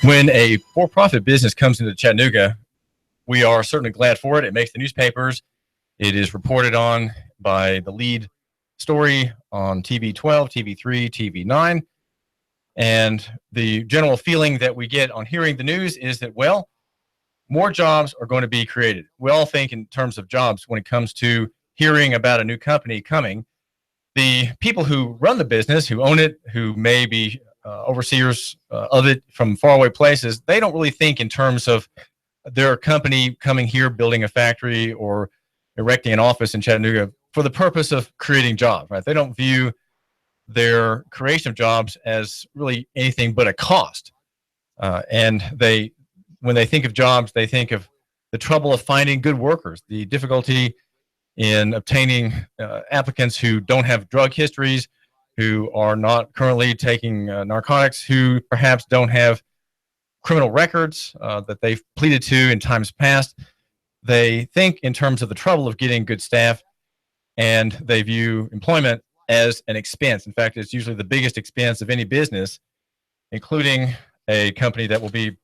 When a for-profit business comes into Chattanooga, we are certainly glad for it. It makes the newspapers. It is reported on by the lead story on TV 12, TV 3, TV 9. And the general feeling that we get on hearing the news is that, well, more jobs are going to be created. We all think in terms of jobs when it comes to hearing about a new company coming. The people who run the business, who own it, who may be overseers of it from faraway places, they don't really think in terms of their company coming here, building a factory or erecting an office in Chattanooga for the purpose of creating jobs, right? They don't view their creation of jobs as really anything but a cost. And when they think of jobs, they think of the trouble of finding good workers, the difficulty in obtaining applicants who don't have drug histories, who are not currently taking narcotics, who perhaps don't have criminal records that they've pleaded to in times past. They think in terms of the trouble of getting good staff, and they view employment as an expense. In fact, it's usually the biggest expense of any business, including a company that will be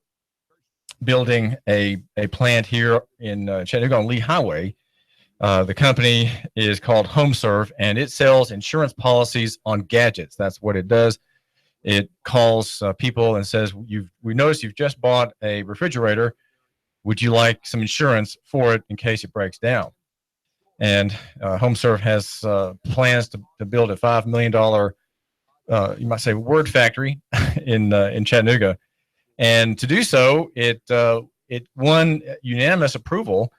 building a plant here in Chattanooga on Lee Highway. The company is called HomeServe, and it sells insurance policies on gadgets. That's what it does. It calls people and says, we noticed you've just bought a refrigerator. Would you like some insurance for it in case it breaks down? And HomeServe has plans to build a $5 million, you might say, word factory in Chattanooga. And to do so, it won unanimous approval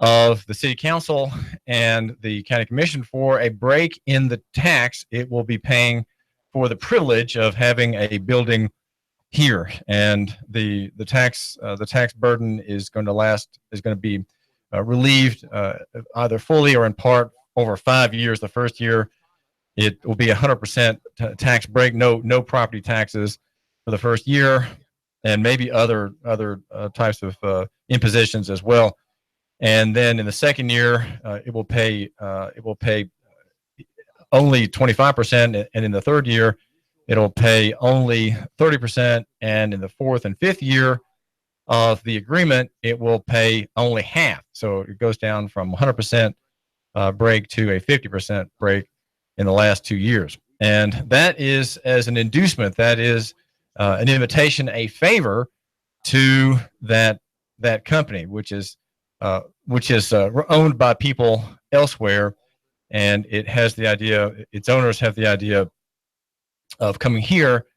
of the city council and the county commission for a break in the tax it will be paying for the privilege of having a building here. And the tax burden is going to be relieved either fully or in part over 5 years. The first year, it will be 100% tax break, no property taxes for the first year, and maybe other types of impositions as well. And then in the second year, it will pay only 25%, and in the third year, it'll pay only 30%, and in the fourth and fifth year of the agreement, it will pay only half. So it goes down from 100% break to a 50% break in the last 2 years. And that is as an inducement, that is an invitation, a favor to that company, which is owned by people elsewhere, and it has the idea, its owners have the idea of coming here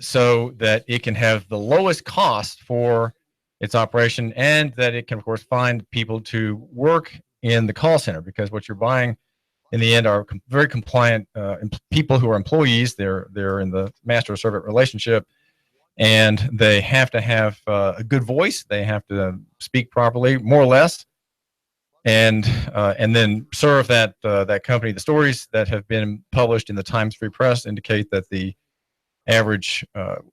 so that it can have the lowest cost for its operation, and that it can, of course, find people to work in the call center, because what you're buying in the end are very compliant people who are employees. They're in the master-servant relationship, and they have to have a good voice. They have to speak properly, more or less, and then serve that company. The stories that have been published in the Times Free Press indicate that the average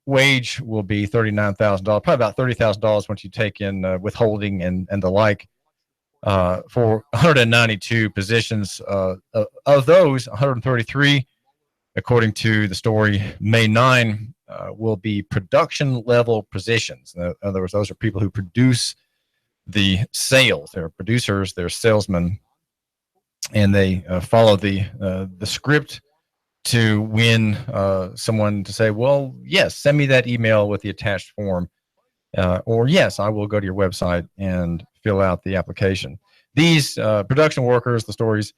wage will be $39,000, probably about $30,000 once you take in withholding and the like, for 192 positions. Of those, 133, according to the story, May 9, will be production level positions. In other words, those are people who produce the sales. They're producers, they're salesmen, and they follow the script to win someone to say, well, yes, send me that email with the attached form, or yes, I will go to your website and fill out the application. These production workers, the stories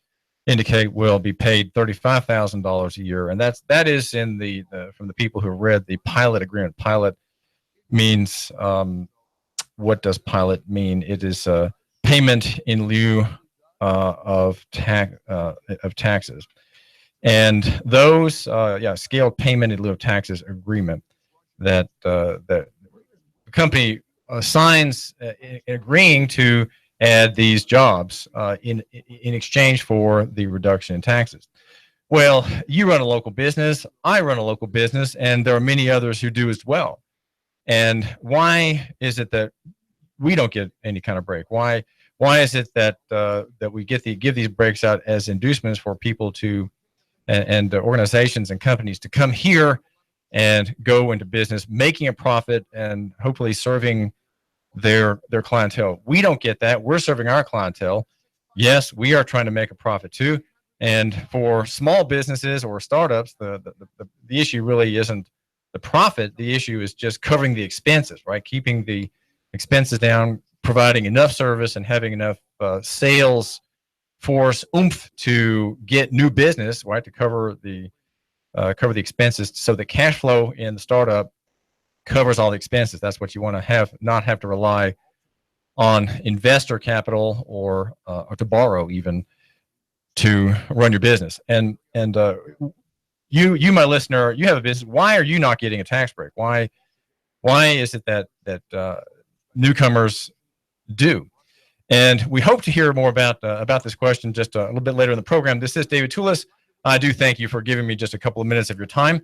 indicate, will be paid $35,000 a year, and that is in the from the people who read the pilot agreement. Pilot means, what does pilot mean? It is payment in lieu of taxes, and those scaled payment in lieu of taxes agreement that the company signs agreeing to add these jobs in exchange for the reduction in taxes. Well, you run a local business, I run a local business, and there are many others who do as well. And why is it that we don't get any kind of break? Why is it that that we give these breaks out as inducements for people to and organizations and companies to come here and go into business, making a profit and hopefully serving their clientele? We don't get that. We're serving our clientele. Yes, we are trying to make a profit too. And for small businesses or startups, the issue really isn't the profit. The issue is just covering the expenses, right? Keeping the expenses down, providing enough service, and having enough sales force oomph to get new business, right? To cover the expenses, so the cash flow in the startup covers all the expenses. That's what you want to have, not have to rely on investor capital or to borrow even to run your business. And you, my listener, you have a business. Why are you not getting a tax break? Why is it that newcomers do? And we hope to hear more about this question just a little bit later in the program. This is David Tulis. I do thank you for giving me just a couple of minutes of your time.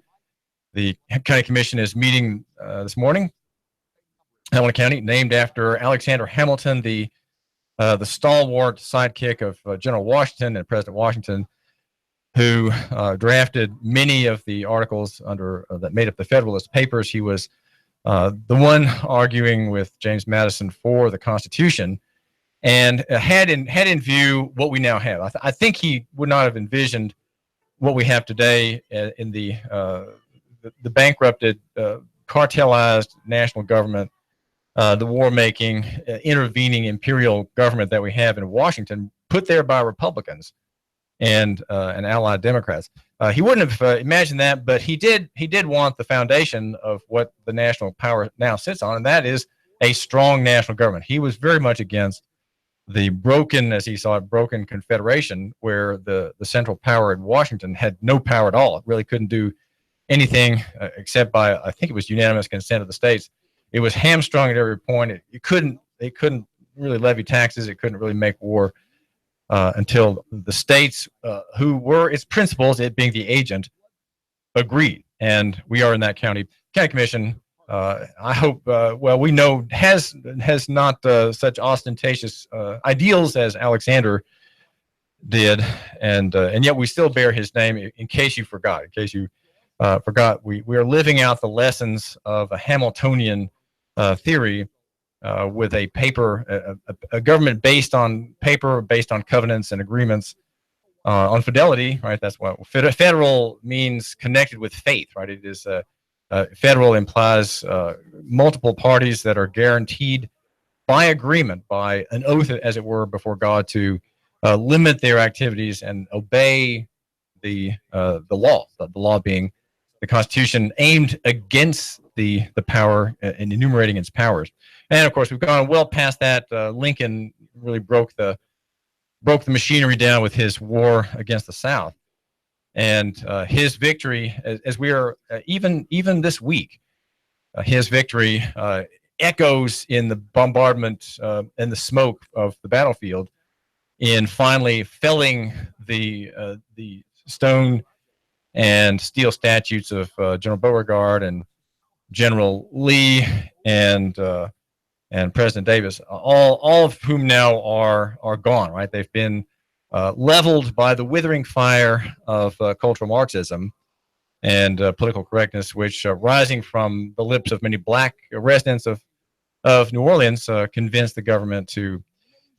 The County Commission is meeting this morning. Hamilton County, named after Alexander Hamilton, the stalwart sidekick of General Washington and President Washington, who drafted many of the articles that made up the Federalist Papers. He was the one arguing with James Madison for the Constitution, and had in view what we now have. I think he would not have envisioned what we have today in the bankrupted, cartelized national government, the war-making, intervening imperial government that we have in Washington, put there by Republicans and allied Democrats. He wouldn't have imagined that, but he did want the foundation of what the national power now sits on, and that is a strong national government. He was very much against the broken, as he saw it, broken Confederation, where the central power in Washington had no power at all. It really couldn't do anything except by, I think it was unanimous consent of the states. It was hamstrung at every point. It couldn't really levy taxes. It couldn't really make war until the states, who were its principals, it being the agent, agreed. And we are in that county commission. I hope, well, we know has not such ostentatious ideals as Alexander did, and yet we still bear his name. In case you forgot, we are living out the lessons of a Hamiltonian theory with a paper, a government based on paper, based on covenants and agreements, on fidelity. Right, that's what federal means. Connected with faith. Right, it is. Federal implies multiple parties that are guaranteed by agreement, by an oath, as it were, before God, to limit their activities and obey the law. The law being the Constitution, aimed against the power and enumerating its powers. And of course, we've gone well past that. Lincoln really broke the machinery down with his war against the South. And his victory, as we are even this week, his victory echoes in the bombardment and the smoke of the battlefield, in finally felling the stone and steel statues of General Beauregard and General Lee and President Davis, all of whom now are gone. Right, they've been leveled by the withering fire of cultural Marxism and political correctness, which rising from the lips of many black residents of New Orleans convinced the government to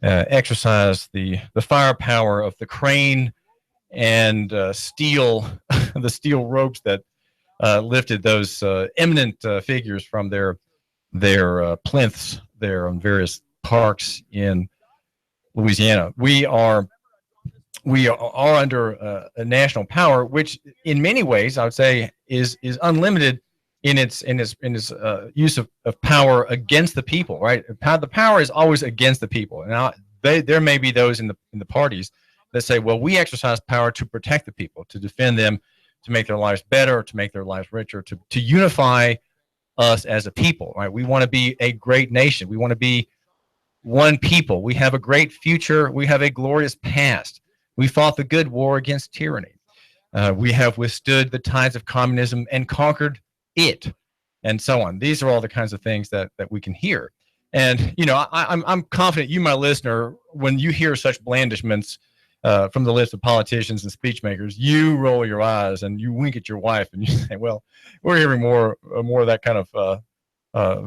exercise the firepower of the crane and steel, the steel ropes that lifted those eminent figures from their plinths there on various parks in Louisiana. We are under a national power, which in many ways I would say is unlimited in its use of power against the people. Right, the power is always against the people. Now there may be those in the parties that say, well, we exercise power to protect the people, to defend them, to make their lives better, to make their lives richer, to unify us as a people. Right, we want to be a great nation. We want to be one people. We have a great future. We have a glorious past. We fought the good war against tyranny. We have withstood the tides of communism and conquered it, and so on. These are all the kinds of things that we can hear. And, I'm confident you, my listener, when you hear such blandishments from the lips of politicians and speech makers, you roll your eyes and you wink at your wife and you say, well, we're hearing more of that kind of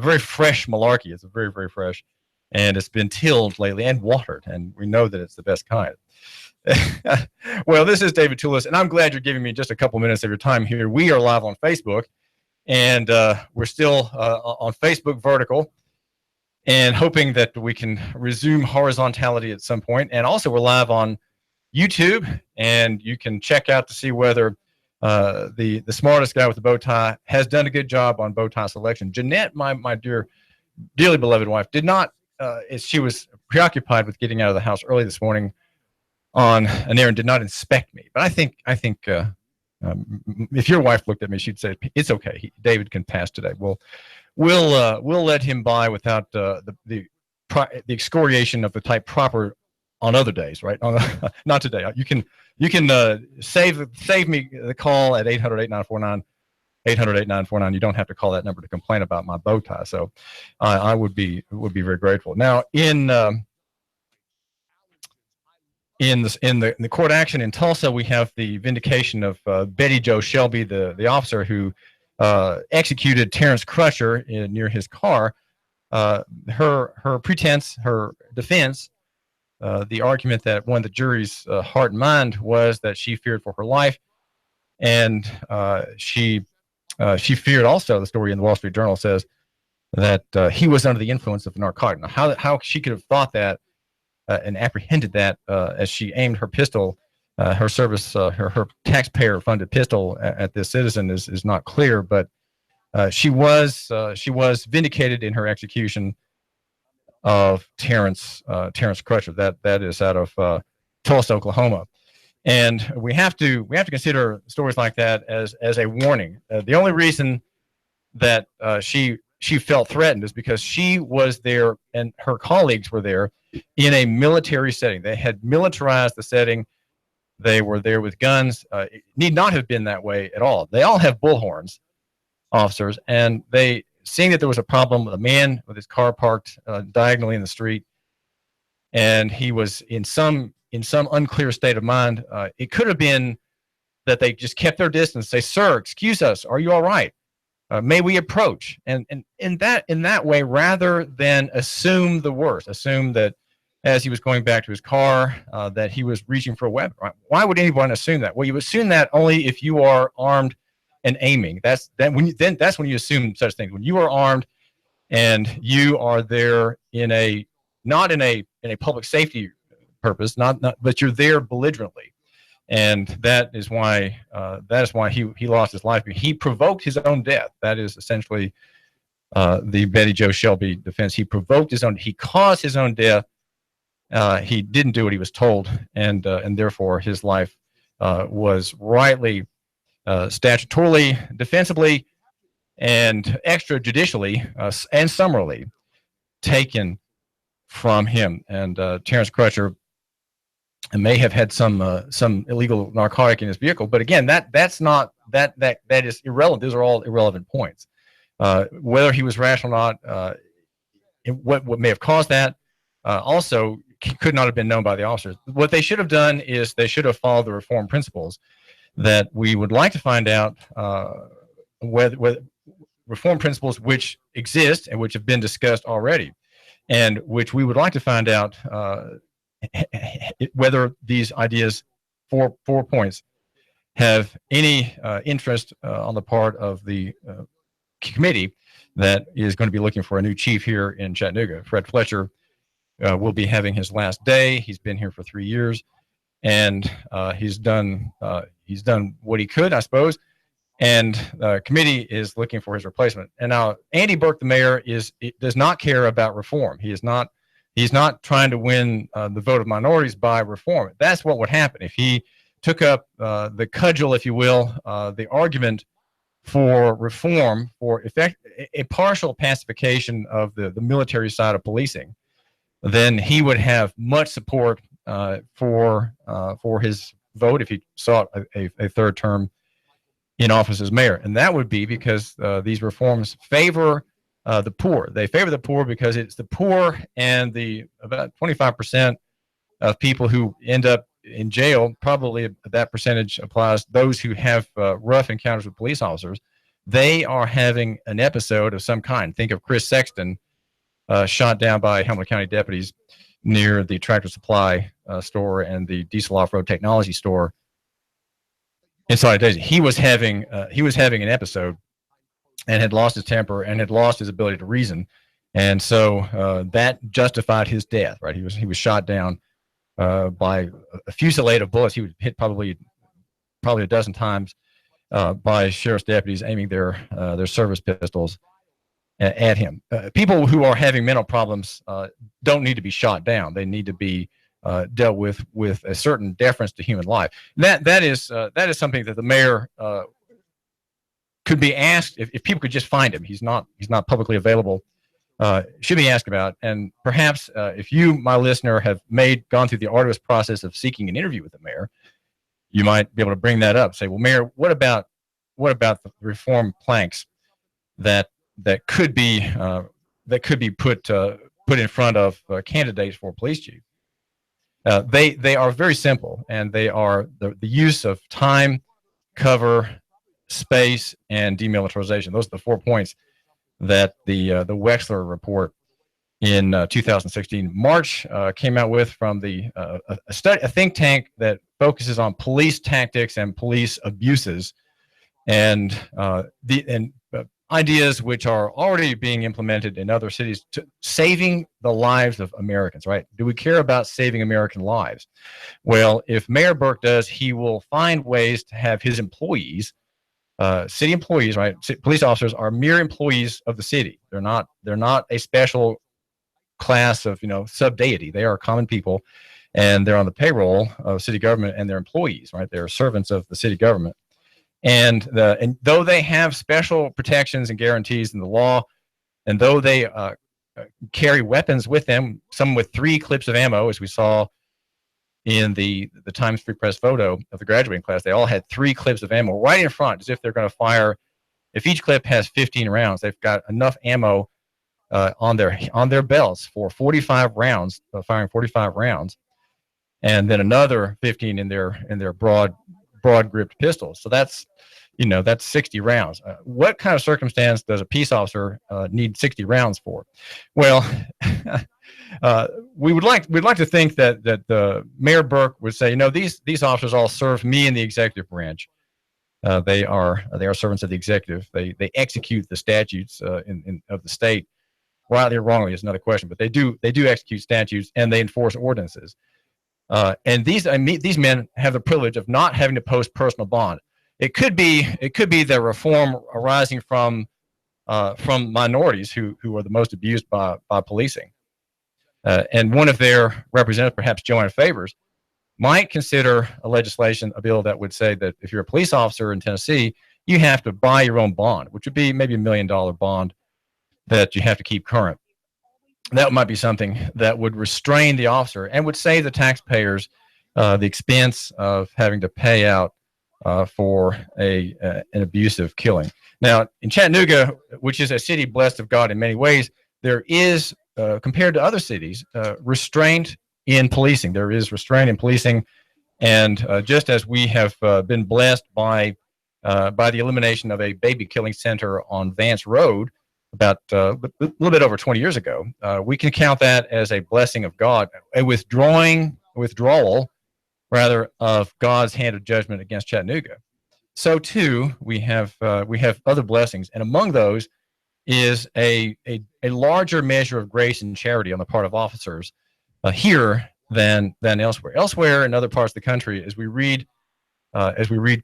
very fresh malarkey. It's very, very fresh. And it's been tilled lately and watered. And we know that it's the best kind. Well, this is David Tulis, and I'm glad you're giving me just a couple minutes of your time here. We are live on Facebook, and we're still on Facebook vertical, and hoping that we can resume horizontality at some point. And also, we're live on YouTube, and you can check out to see whether the smartest guy with the bow tie has done a good job on bow tie selection. Jeanette, my dearly beloved wife, did not. She was preoccupied with getting out of the house early this morning on an errand, did not inspect me. But I think if your wife looked at me, she'd say it's okay. David can pass today. We'll let him by without the excoriation of the type proper on other days, right? Not today. You can save me the call at 800-8949. 800-8949. You don't have to call that number to complain about my bow tie. So I would be very grateful. Now in the court action in Tulsa, we have the vindication of Betty Jo Shelby, the officer who executed Terrence Crutcher near his car. Her pretense, her defense, the argument that won the jury's heart and mind was that she feared for her life, and she feared also. The story in the Wall Street Journal says that he was under the influence of a narcotic. Now, how she could have thought that and apprehended that as she aimed her pistol, her taxpayer-funded pistol at this citizen is not clear. But she was vindicated in her execution of Terrence Crutcher. That is out of Tulsa, Oklahoma. And we have to consider stories like that as a warning. The only reason that she felt threatened is because she was there and her colleagues were there in a military setting. They had militarized the setting. They were there with guns. It need not have been that way at all. They all have bullhorns, officers, and they seeing that there was a problem with a man with his car parked diagonally in the street, and he was in some unclear state of mind. It could have been that they just kept their distance, say, "Sir, excuse us. Are you all right? May we approach?" And in that way, rather than assume the worst, assume that as he was going back to his car that he was reaching for a weapon. Right? Why would anyone assume that? Well, you assume that only if you are armed and aiming. That's when you assume such things. When you are armed and you are there not in a public safety purpose, but you're there belligerently. And that is why he lost his life. He provoked his own death. That is essentially the Betty Jo Shelby defense. He provoked he caused his own death. He didn't do what he was told, and therefore his life was rightly, statutorily, defensibly, and extrajudicially and summarily taken from him. And Terrence Crutcher may have had some illegal narcotic in his vehicle, but again, that is irrelevant. Those are all irrelevant points. Whether he was rational or not, what may have caused that, also could not have been known by the officers. What they should have done is they should have followed the reform principles that we would like to find out, whether reform principles which exist and which have been discussed already, and which we would like to find out whether these ideas, 4 points, have any interest on the part of the committee that is going to be looking for a new chief here in Chattanooga. Fred Fletcher will be having his last day. He's been here for 3 years, and he's done what he could, I suppose. And the committee is looking for his replacement. And now Andy Burke, the mayor, does not care about reform. He's not trying to win the vote of minorities by reform. That's what would happen if he took up the cudgel, if you will, the argument for reform, for a partial pacification of the military side of policing. Then he would have much support for his vote if he sought a third term in office as mayor. And that would be because these reforms favor the poor. They favor the poor because it's the poor and the about 25% of people who end up in jail. Probably that percentage applies those who have rough encounters with police officers. They are having an episode of some kind. Think of Chris Sexton, shot down by Hamilton County deputies near the Tractor Supply store and the Diesel Off-Road Technology store inside Daisy. He was having an episode and had lost his temper and had lost his ability to reason, and so that justified his death. Right? He was shot down by a fusillade of bullets. He was hit probably a dozen times by sheriff's deputies aiming their service pistols at him. People who are having mental problems don't need to be shot down. They need to be dealt with a certain deference to human life. That is something that the mayor could be asked if people could just find him. He's not publicly available. Should be asked about. And perhaps if you, my listener, have gone through the arduous process of seeking an interview with the mayor, you might be able to bring that up. Say, well, Mayor, what about the reform planks that could be put in front of candidates for police chief? They are very simple, and they are the use of time, cover, space, and demilitarization. Those are the 4 points that the Wexler report in 2016 March came out with from a think tank that focuses on police tactics and police abuses, and ideas which are already being implemented in other cities to saving the lives of Americans. Right? Do we care about saving American lives? Well, if Mayor Burke does, he will find ways to have his employees, city employees, right? Police officers are mere employees of the city. They're not a special class of sub-deity. They are common people, and they're on the payroll of city government, and they're employees, right? They're servants of the city government. And though they have special protections and guarantees in the law, and though they carry weapons with them, some with 3 clips of ammo, as we saw in the Times Free Press photo of the graduating class, they all had 3 clips of ammo right in front, as if they're going to fire. If each clip has 15 rounds, they've got enough ammo on their belts for 45 rounds, firing 45 rounds, and then another 15 in their broad gripped pistols. So that's 60 rounds. What kind of circumstance does a peace officer need 60 rounds for? Well, we'd like to think that the Mayor Burke would say, these officers all serve me in the executive branch. They are servants of the executive. They execute the statutes of the state. Rightly or wrongly is another question, but they do execute statutes and they enforce ordinances. And these men have the privilege of not having to post personal bond. It could be the reform arising from minorities who are the most abused by policing. And one of their representatives, perhaps Joanna Favors, might consider a bill that would say that if you're a police officer in Tennessee, you have to buy your own bond, which would be maybe $1 million bond that you have to keep current. That might be something that would restrain the officer and would save the taxpayers the expense of having to pay out for an abusive killing. Now, in Chattanooga, which is a city blessed of God in many ways, there is, compared to other cities, restraint in policing. There is restraint in policing, and just as we have been blessed by the elimination of a baby killing center on Vance Road about a little bit over 20 years ago, we can count that as a blessing of God, a withdrawal rather of God's hand of judgment against Chattanooga. So too, we have other blessings, and among those is a larger measure of grace and charity on the part of officers here than elsewhere. Elsewhere in other parts of the country, as we read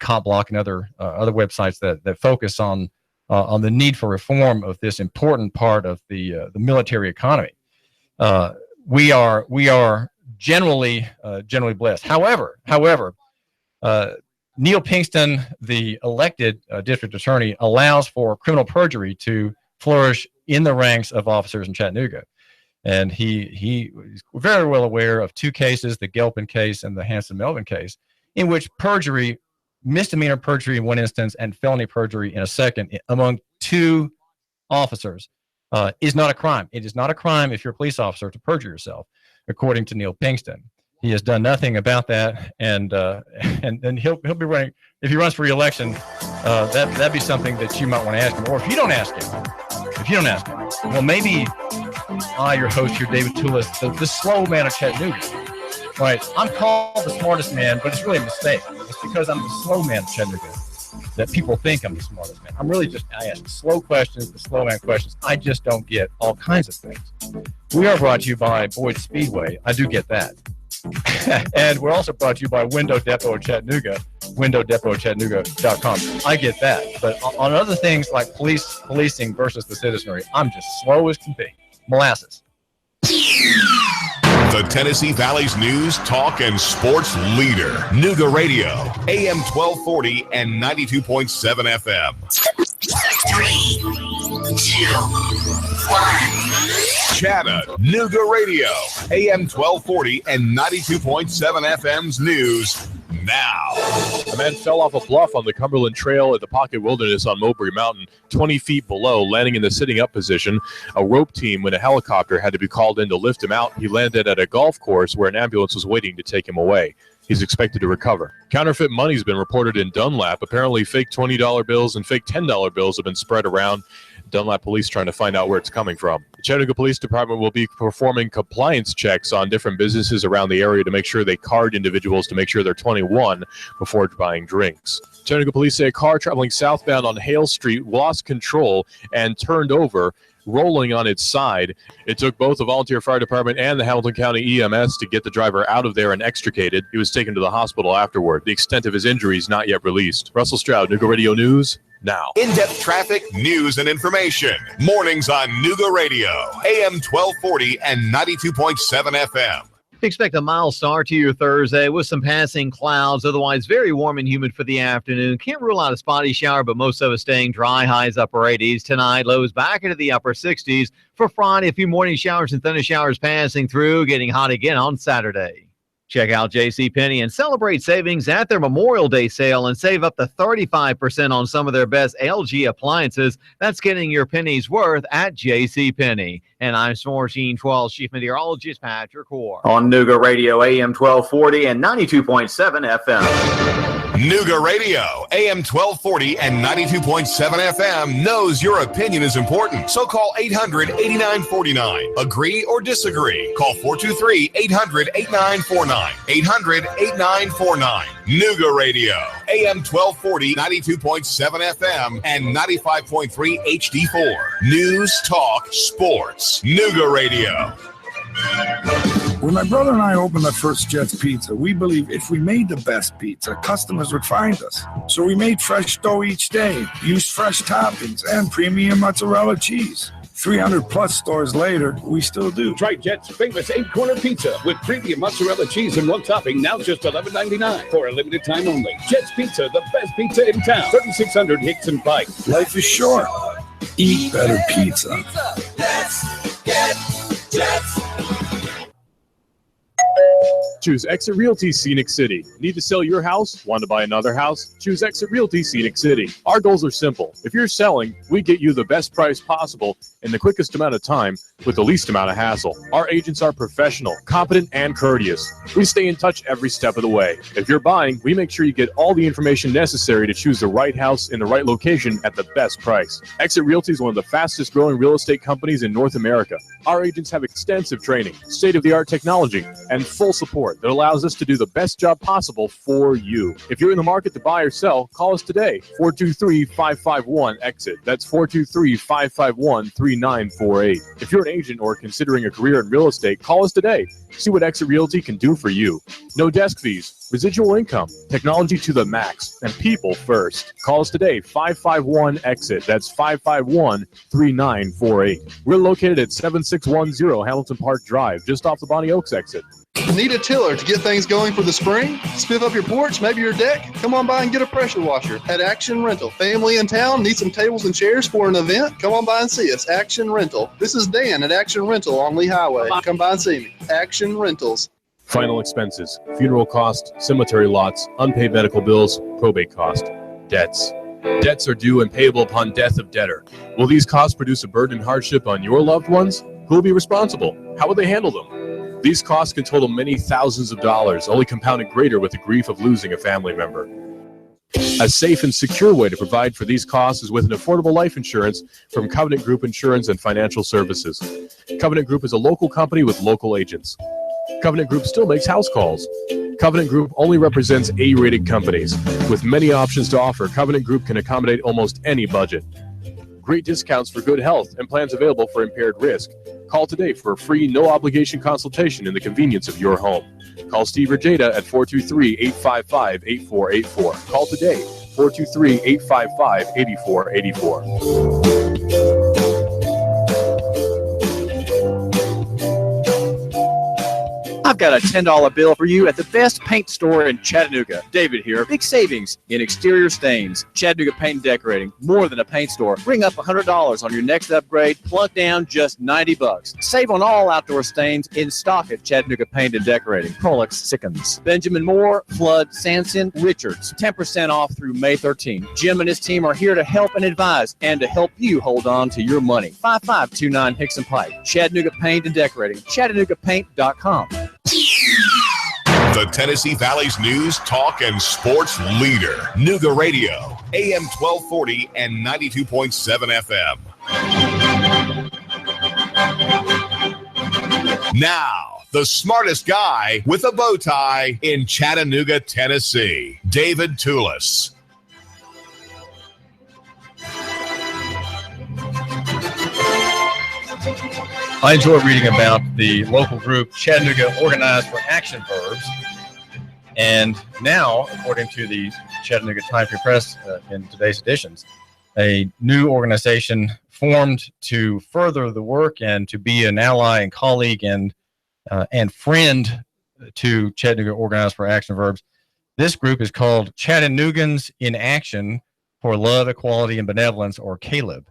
Cop Block and other websites that focus on the need for reform of this important part of the military economy, we are generally blessed. However, Neil Pinkston, the elected district attorney, allows for criminal perjury to flourish in the ranks of officers in Chattanooga. And he is very well aware of 2 cases, the Gelpin case and the Hanson-Melvin case, in which perjury, misdemeanor perjury in one instance and felony perjury in a second, among 2 officers, is not a crime. It is not a crime if you're a police officer to perjure yourself, according to Neil Pinkston. He has done nothing about that, and he'll be running. If he runs for re-election, that'd be something that you might want to ask him. Or if you don't ask him, well, maybe I, your host here, David Tulis, the slow man of Chattanooga. Right, I'm called the smartest man, but it's really a mistake. It's because I'm the slow man of Chattanooga that people think I'm the smartest man. I'm really I ask slow questions, the slow man questions. I just don't get all kinds of things. We are brought to you by Boyd Speedway. I do get that. And we're also brought to you by Window Depot of Chattanooga, windowdepotchattanooga.com. I get that. But on other things like policing versus the citizenry, I'm just slow as can be. Molasses. The Tennessee Valley's news, talk, and sports leader. Nooga Radio, AM 1240 and 92.7 FM. 3, 2, 1. Chattanooga Radio, AM 1240 and 92.7 FM's news now. A man fell off a bluff on the Cumberland Trail at the Pocket Wilderness on Mowbray Mountain, 20 feet below, landing in the sitting up position. A rope team and a helicopter had to be called in to lift him out. He landed at a golf course where an ambulance was waiting to take him away. He's expected to recover. Counterfeit money's been reported in Dunlap. Apparently fake $20 bills and fake $10 bills have been spread around. Dunlap police trying to find out where it's coming from. The Chattanooga Police Department will be performing compliance checks on different businesses around the area to make sure they card individuals to make sure they're 21 before buying drinks. Chattanooga police say a car traveling southbound on Hale Street lost control and turned over, rolling on its side. It took both the volunteer fire department and the Hamilton County EMS to get the driver out of there and extricated. He was taken to the hospital afterward. The extent of his injuries not yet released. Russell Stroud, Nooga Radio News, now. In-depth traffic, news, and information. Mornings on Nooga Radio, AM 1240 and 92.7 FM. Expect a mild start to your Thursday with some passing clouds. Otherwise, very warm and humid for the afternoon. Can't rule out a spotty shower, but most of us staying dry. Highs upper 80s. Tonight, lows back into the upper 60s. For Friday, a few morning showers and thunder showers passing through. Getting hot again on Saturday. Check out JCPenney and celebrate savings at their Memorial Day sale and save up to 35% on some of their best LG appliances. That's getting your pennies worth at JCPenney. And I'm 1412 Chief Meteorologist Patrick Hoare. On Nooga Radio, AM 1240 and 92.7 FM. Nooga Radio, AM 1240 and 92.7 FM knows your opinion is important. So call 800-8949. Agree or disagree. Call 423-800-8949. 800-8949. Nooga Radio, AM 1240, 92.7 FM, and 95.3 HD4. News, talk, sports. Nooga Radio. When my brother and I opened our first Jets Pizza, we believed if we made the best pizza, customers would find us. So we made fresh dough each day, used fresh toppings, and premium mozzarella cheese. 300-plus stores later, we still do. Try Jet's famous 8-corner pizza with premium mozzarella cheese and one topping, now just $11.99 for a limited time only. Jet's Pizza, the best pizza in town. 3600 Hickson Pike. Life is short. Eat better pizza. Let's get Jets. Choose Exit Realty Scenic City. Need to sell your house? Want to buy another house? Choose Exit Realty Scenic City. Our goals are simple. If you're selling, we get you the best price possible in the quickest amount of time with the least amount of hassle. Our agents are professional, competent, and courteous. We stay in touch every step of the way. If you're buying, we make sure you get all the information necessary to choose the right house in the right location at the best price. Exit Realty is one of the fastest growing real estate companies in North America. Our agents have extensive training, state-of-the-art technology, and full support that allows us to do the best job possible for you. If you're in the market to buy or sell, call us today, 423-551-EXIT. That's 423-551-3948. If you're an agent or considering a career in real estate, call us today. See what Exit Realty can do for you. No desk fees, residual income, technology to the max, and people first. Call us today, 551-EXIT. That's 551-3948. We're located at 7610 Hamilton Park Drive, just off the Bonnie Oaks exit. Need a tiller to get things going for the spring? Spiff up your porch, maybe your deck? Come on by and get a pressure washer at Action Rental. Family in town, need some tables and chairs for an event? Come on by and see us, Action Rental. This is Dan at Action Rental on Lee Highway. Come by and see me, Action Rentals. Final expenses, funeral costs, cemetery lots, unpaid medical bills, probate cost, debts. Debts are due and payable upon death of debtor. Will these costs produce a burden and hardship on your loved ones? Who will be responsible? How will they handle them? These costs can total many thousands of dollars, only compounded greater with the grief of losing a family member. A safe and secure way to provide for these costs is with an affordable life insurance from Covenant Group Insurance and Financial Services. Covenant Group is a local company with local agents. Covenant Group still makes house calls. Covenant Group only represents A-rated companies. With many options to offer, Covenant Group can accommodate almost any budget. Great discounts for good health and plans available for impaired risk. Call today for a free, no-obligation consultation in the convenience of your home. Call Steve or Jada at 423-855-8484. Call today, 423-855-8484. I've got a $10 bill for you at the best paint store in Chattanooga. David here. Big savings in exterior stains. Chattanooga Paint and Decorating. More than a paint store. Bring up $100 on your next upgrade. Plunk down just $90. Save on all outdoor stains in stock at Chattanooga Paint and Decorating. Prolix Sickens. Benjamin Moore, Flood, Sanson, Richards. 10% off through May 13th. Jim and his team are here to help and advise and to help you hold on to your money. 5529 Hickson Pike. Chattanooga Paint and Decorating. ChattanoogaPaint.com. The Tennessee Valley's news, talk, and sports leader. Nooga Radio, AM 1240 and 92.7 FM. Now, the smartest guy with a bow tie in Chattanooga, Tennessee, David Tulis. I enjoy reading about the local group Chattanooga Organized for Action Verbs. And now, according to the Chattanooga Times-Free Press in today's editions, a new organization formed to further the work and to be an ally and colleague and friend to Chattanooga Organized for Action Verbs. This group is called Chattanoogans in Action for Love, Equality, and Benevolence, or CALEB.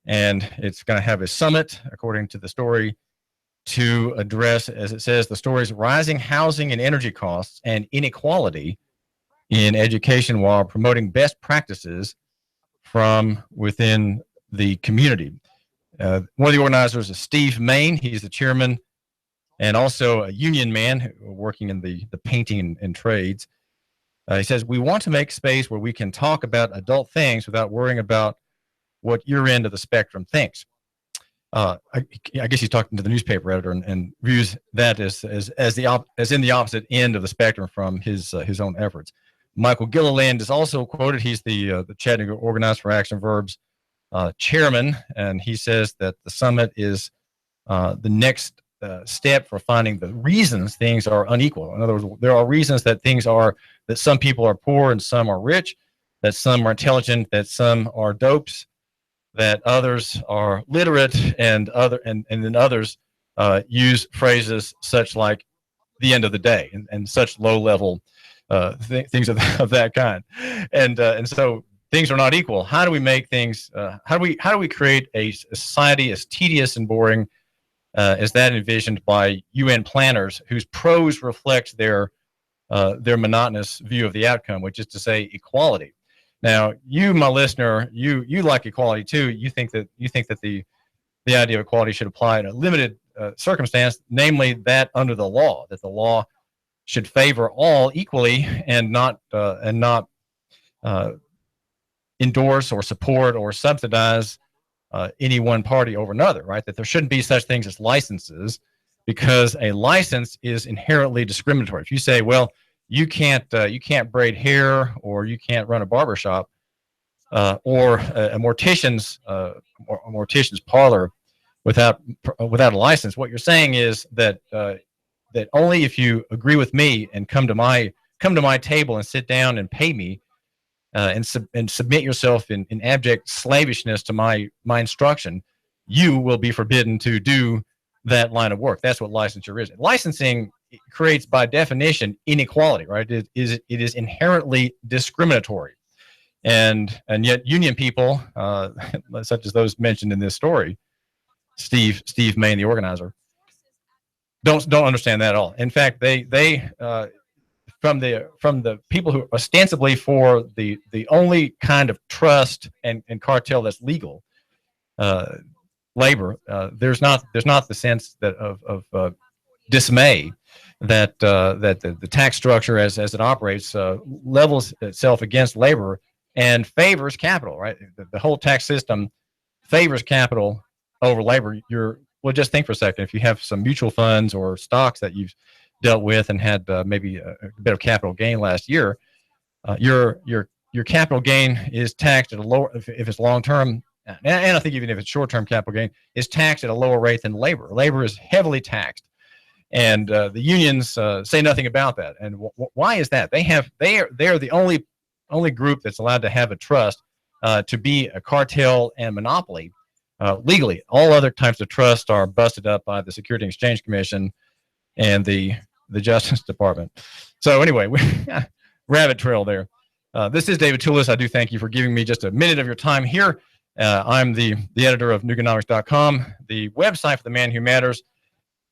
And it's going to have a summit, according to the story, to address, as it says, the story's rising housing and energy costs and inequality in education while promoting best practices from within the community. One of the organizers is Steve Main. He's the chairman and also a union man working in the painting and trades. He says, we want to make space where we can talk about adult things without worrying about what your end of the spectrum thinks. I guess he's talking to the newspaper editor and views that as in the opposite end of the spectrum from his own efforts. Michael Gilliland is also quoted. He's the Chattanooga Organized for Action Verbs chairman, and he says that the summit is the next step for finding the reasons things are unequal. In other words, there are reasons that that some people are poor and some are rich, that some are intelligent, that some are dopes, that others are literate, and then others use phrases such like the end of the day and such low level things of that kind, and so things are not equal. How do we make things? How do we create a society as tedious and boring as that envisioned by UN planners, whose prose reflects their monotonous view of the outcome, which is to say equality? Now, you, my listener, you like equality too. You think that the idea of equality should apply in a limited circumstance, namely that under the law, that the law should favor all equally and not endorse or support or subsidize any one party over another, right? That there shouldn't be such things as licenses, because a license is inherently discriminatory. If you say, well, you can't braid hair, or you can't run a barbershop, or a mortician's parlor without a license, what you're saying is that only if you agree with me and come to my table and sit down and pay me and submit yourself in abject slavishness to my instruction, you will be forbidden to do that line of work. That's what licensure is. Licensing creates, by definition, inequality, right? It is inherently discriminatory, and yet union people, such as those mentioned in this story, Steve Main, the organizer, don't understand that at all. In fact, they from the people who ostensibly for the only kind of trust and cartel that's legal, labor. There's not the sense that of dismay that the tax structure as it operates levels itself against labor and favors capital. Right, the whole tax system favors capital over labor. Well, just think for a second. If you have some mutual funds or stocks that you've dealt with and had maybe a bit of capital gain last year, your capital gain is taxed at a lower, if it's long term, and I think even if it's short term capital gain, is taxed at a lower rate than labor. Labor is heavily taxed, and the unions say nothing about that. And why is that? They are the only group that's allowed to have a trust to be a cartel and monopoly legally. All other types of trusts are busted up by the Security and Exchange Commission and the Justice Department. So anyway, rabbit trail there. This is David Tulis. I do thank you for giving me just a minute of your time here. I'm the editor of Nooganomics.com, the website for the man who matters.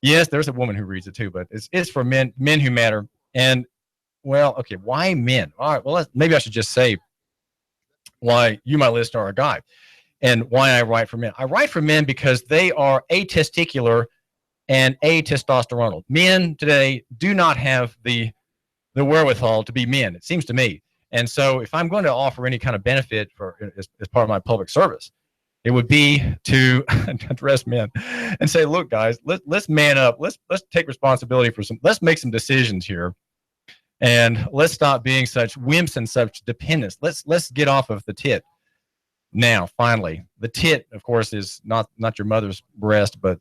Yes, there's a woman who reads it too, but it's for men who matter. And well, okay, why men? All right, well, maybe I should just say why you, my listener, are a guy, and why I write for men. I write for men because they are atesticular and atestosteronal. Men today do not have the wherewithal to be men, it seems to me. And so if I'm going to offer any kind of benefit as part of my public service, it would be to address men and say, look, guys, let's man up. Let's take responsibility for let's make some decisions here. And let's stop being such wimps and such dependents. Let's get off of the tit. Now, finally, the tit, of course, is not your mother's breast, but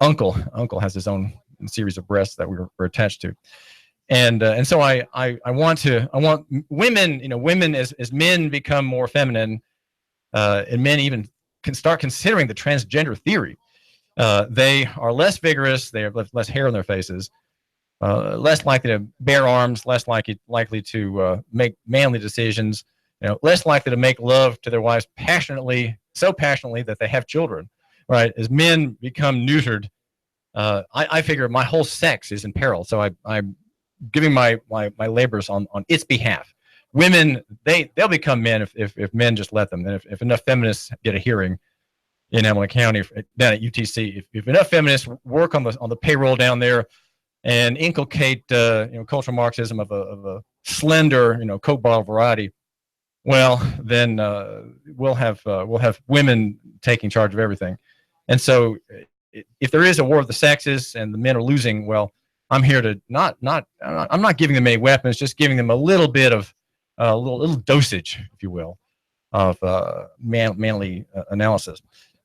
Uncle has his own series of breasts that we're attached to, and so I want women, women as men become more feminine, and men even can start considering the transgender theory. They are less vigorous. They have less hair on their faces, less likely to bear arms, less likely to make manly decisions. Less likely to make love to their wives so passionately that they have children. Right, as men become neutered, I figure my whole sex is in peril. So I'm giving my labors on its behalf. Women, they'll become men if men just let them. And if enough feminists get a hearing in Hamilton County down at UTC, if enough feminists work on the payroll down there and inculcate cultural Marxism of a slender Coke bottle variety, well then we'll have women taking charge of everything. And so if there is a war of the sexes and the men are losing, well, I'm here to I'm not giving them any weapons, just giving them a little bit of a little dosage, if you will, of manly analysis.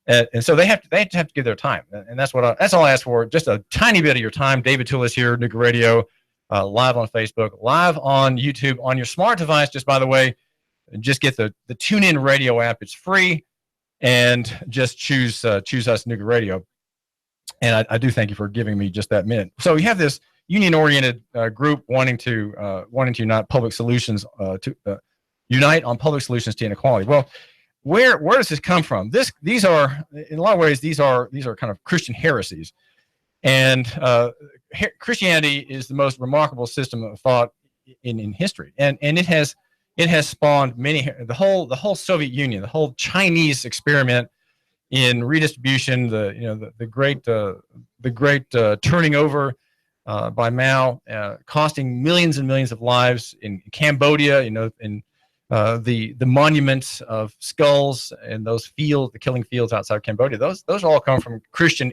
And so they have to give their time. And that's all I ask for, just a tiny bit of your time. David Tulis here, Nooga Radio, live on Facebook, live on YouTube, on your smart device. Just by the way, just get the TuneIn Radio app. It's free, and just choose us, Nooga Radio. And I do thank you for giving me just that minute. So you have this union-oriented group wanting to unite public solutions unite on public solutions to inequality. Well, where does this come from? These are in a lot of ways these are kind of Christian heresies, and Christianity is the most remarkable system of thought in history, and it has spawned the whole Soviet Union, the whole Chinese experiment in redistribution, the great turning over by Mao, costing millions and millions of lives in Cambodia. In the monuments of skulls and those fields, the killing fields outside of Cambodia. Those all come from Christian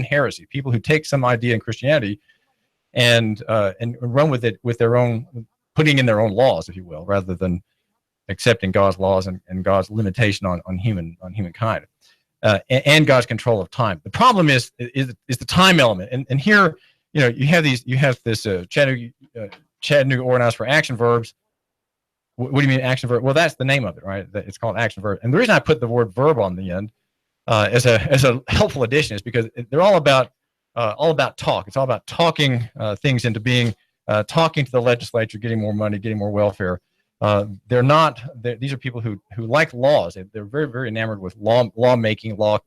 heresy. People who take some idea in Christianity and run with it with their own, putting in their own laws, if you will, rather than accepting God's laws and God's limitation on humankind. And God's control of time. The problem is the time element, and here you have this Chattanooga Organized for Action Verbs. What do you mean action verb? Well, that's the name of it, right? It's called action verb. And the reason I put the word verb on the end as a helpful addition is because they're all about talk. It's all about talking things into being, talking to the legislature, getting more money, getting more welfare. These are people who like laws. They're very, very enamored with law making, law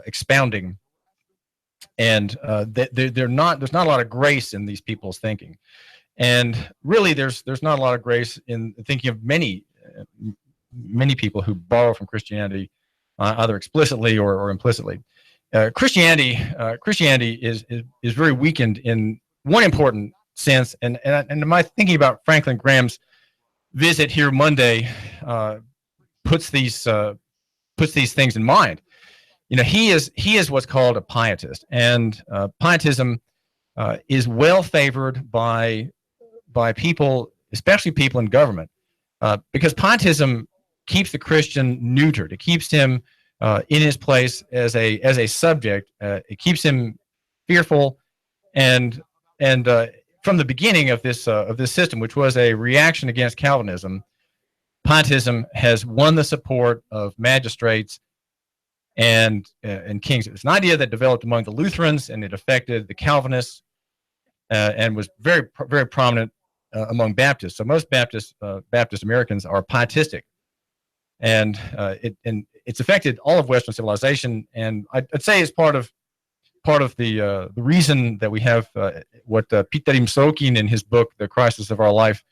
expounding. and they're not. There's not a lot of grace in these people's thinking, and really, there's not a lot of grace in thinking of many people who borrow from Christianity, either explicitly or implicitly. Christianity is very weakened in one important sense, and my thinking about Franklin Graham's visit here Monday puts these things in mind. You know, he is what's called a pietist, and pietism is well favored by people, especially people in government, because pietism keeps the Christian neutered. It keeps him in his place as a subject. It keeps him fearful, and from the beginning of this system, which was a reaction against Calvinism, pietism has won the support of magistrates and kings. It's an idea that developed among the Lutherans, and it affected the Calvinists, and was very prominent among Baptists. So most Baptist Americans are pietistic, and it's affected all of Western civilization. And I'd say it's part of the reason that we have what Peter Imsokin in his book "The Crisis of Our Life"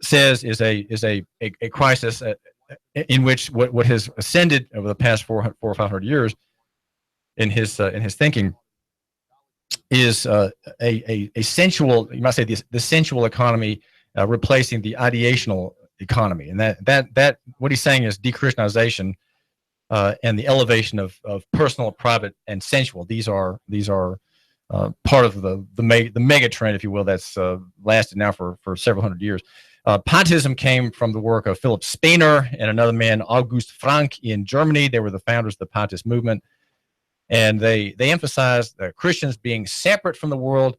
says is a crisis in which what has ascended over the past 400 or 500 years in his thinking is a sensual, you might say, the sensual economy replacing the ideational economy, and that what he's saying is dechristianization and the elevation of personal, private, and sensual. These are part of the mega trend, if you will, that's lasted now for several hundred years. Pietism came from the work of Philip Spener and another man, August Frank, in Germany. They were the founders of the Pietist movement, and they emphasized Christians being separate from the world,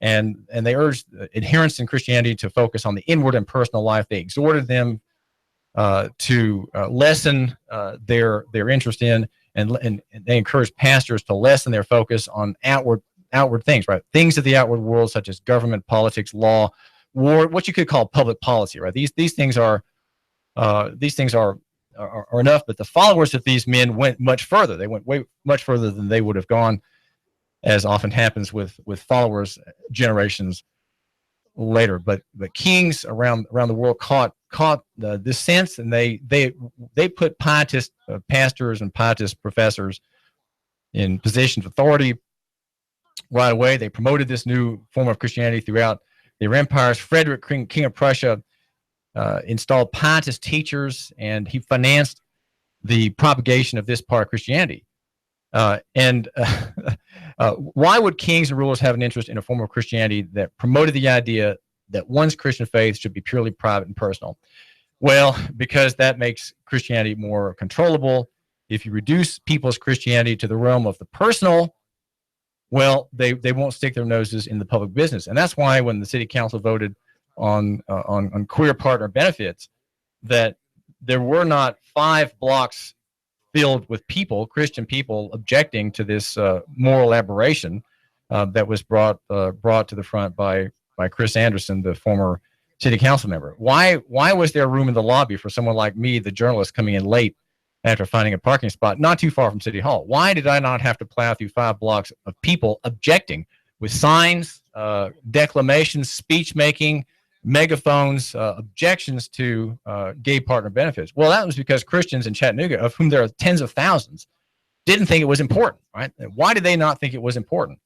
and they urged adherents in Christianity to focus on the inward and personal life. They exhorted them to lessen their interest in, and they encouraged pastors to lessen their focus on outward things, right? Things of the outward world, such as government, politics, law, war, what you could call public policy, right? These things are enough, but the followers of these men went much further. They went way much further than they would have gone, as often happens with followers generations later. But kings around the world caught this sense, and they put pietist pastors and pietist professors in positions of authority right away. They promoted this new form of Christianity throughout their empires. Frederick, King of Prussia, installed pietist teachers, and he financed the propagation of this part of Christianity. Why would kings and rulers have an interest in a form of Christianity that promoted the idea that one's Christian faith should be purely private and personal? Well, because that makes Christianity more controllable. If you reduce people's Christianity to the realm of the personal, well, they won't stick their noses in the public business. And that's why when the city council voted on queer partner benefits, that there were not 5 blocks filled with people, Christian people, objecting to this moral aberration that was brought to the front by Chris Anderson, the former city council member. Why was there room in the lobby for someone like me, the journalist, coming in late after finding a parking spot not too far from City Hall? Why did I not have to plow through 5 blocks of people objecting with signs, declamations, speech making, megaphones, objections to gay partner benefits? Well, that was because Christians in Chattanooga, of whom there are tens of thousands, didn't think it was important, right? And why did they not think it was important?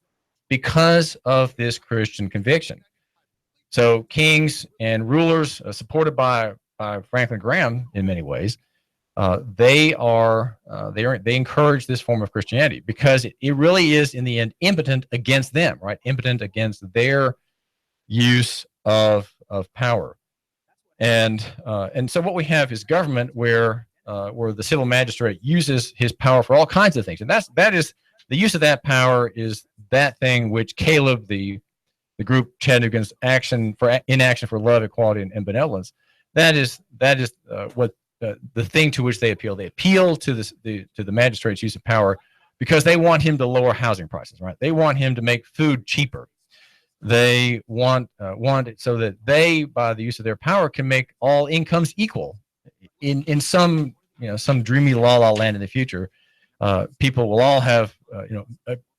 Because of this Christian conviction. So kings and rulers, supported by Franklin Graham in many ways, they encourage this form of Christianity because it really is, in the end, impotent against them, right? Impotent against their use of power. And so what we have is government where the civil magistrate uses his power for all kinds of things. And that is the use of that power is that thing which Caleb, the group Chattanoogans, in action for love, equality, and benevolence, that is what the thing to which they appeal. They appeal to the magistrate's use of power because they want him to lower housing prices, right? They want him to make food cheaper. They want it so that they, by the use of their power, can make all incomes equal in some dreamy la la land in the future. people will all have,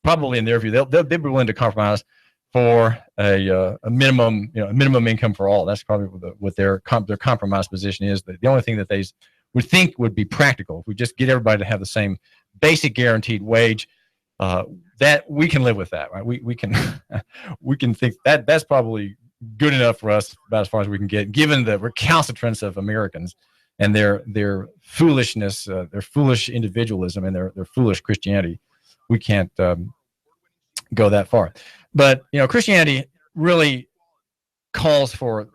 probably in their view, they'll be willing to compromise for a minimum, a minimum income for all. That's probably what their compromise position is. The only thing that they would think would be practical, if we just get everybody to have the same basic guaranteed wage, that we can live with that, right? We can we can think that that's probably good enough for us, about as far as we can get, given the recalcitrance of Americans and their foolishness, their foolish individualism, and their foolish Christianity. We can't go that far. But Christianity really calls for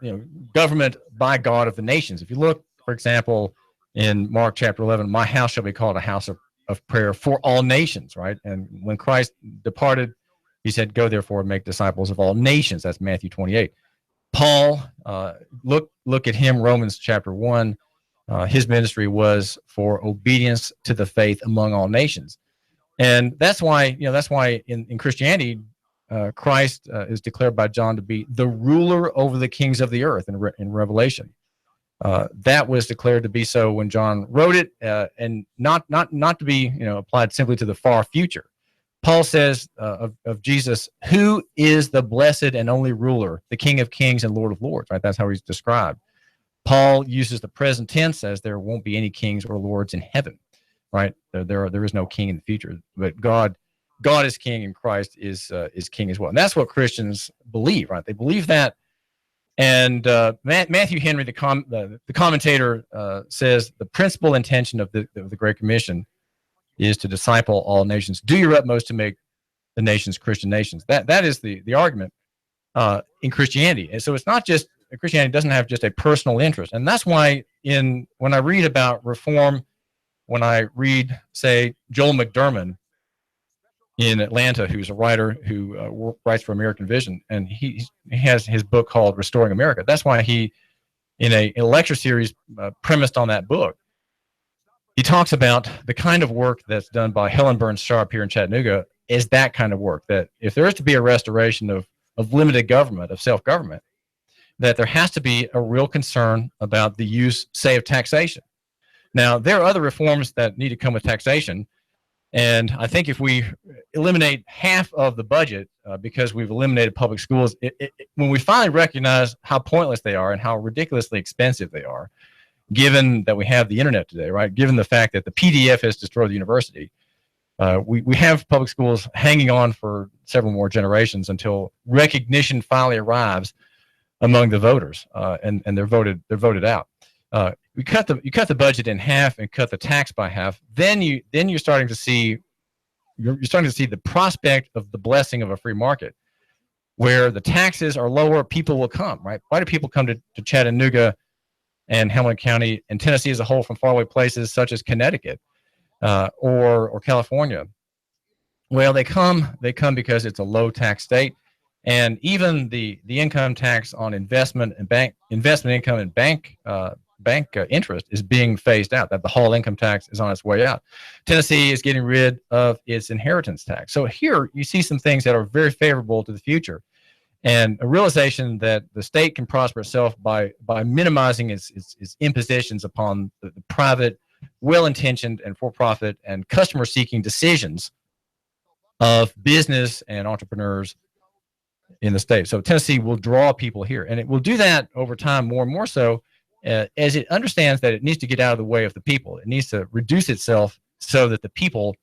government by God of the nations. If you look, for example, in Mark chapter 11, my house shall be called a house of prayer for all nations, right? And when Christ departed, he said, go therefore and make disciples of all nations. That's Matthew 28. Paul, look at him, Romans chapter 1. His ministry was for obedience to the faith among all nations. And that's why in Christianity, Christ is declared by John to be the ruler over the kings of the earth in Revelation. That was declared to be so when John wrote it, and not to be applied simply to the far future. Paul says of Jesus, who is the blessed and only ruler, the King of kings and Lord of lords, right? That's how he's described. Paul uses the present tense as there won't be any kings or lords in heaven, right? There is no king in the future, but God is king and Christ is king as well. And that's what Christians believe, right? They believe that. And Matthew Henry, the commentator, says the principal intention of the Great Commission is to disciple all nations. Do your utmost to make the nations Christian nations. That is the argument in Christianity. And so it's not just, Christianity doesn't have just a personal interest. And that's why when I read about reform, when I read, say, Joel McDermott in Atlanta, who's a writer who writes for American Vision, and he has his book called Restoring America. That's why he, in a lecture series premised on that book, he talks about the kind of work that's done by Helen Burns Sharp here in Chattanooga is that kind of work, that if there is to be a restoration of limited government, of self-government, that there has to be a real concern about the use, say, of taxation. Now, there are other reforms that need to come with taxation, and I think if we eliminate half of the budget because we've eliminated public schools, when we finally recognize how pointless they are and how ridiculously expensive they are, given that we have the internet today, right? Given the fact that the PDF has destroyed the university, we have public schools hanging on for several more generations until recognition finally arrives among the voters, and they're voted out. You cut the budget in half and cut the tax by half. Then you're starting to see the prospect of the blessing of a free market, where the taxes are lower, people will come, right? Why do people come to Chattanooga and Hamilton County and Tennessee as a whole from faraway places such as Connecticut or California? Well, they come because it's a low tax state, and even the income tax on investment income and bank interest is being phased out. That the whole income tax is on its way out. Tennessee is getting rid of its inheritance tax. So here you see some things that are very favorable to the future, and a realization that the state can prosper itself by minimizing its impositions upon the private, well-intentioned and for-profit and customer-seeking decisions of business and entrepreneurs in the state. So Tennessee will draw people here, and it will do that over time more and more so as it understands that it needs to get out of the way of the people. It needs to reduce itself so that the people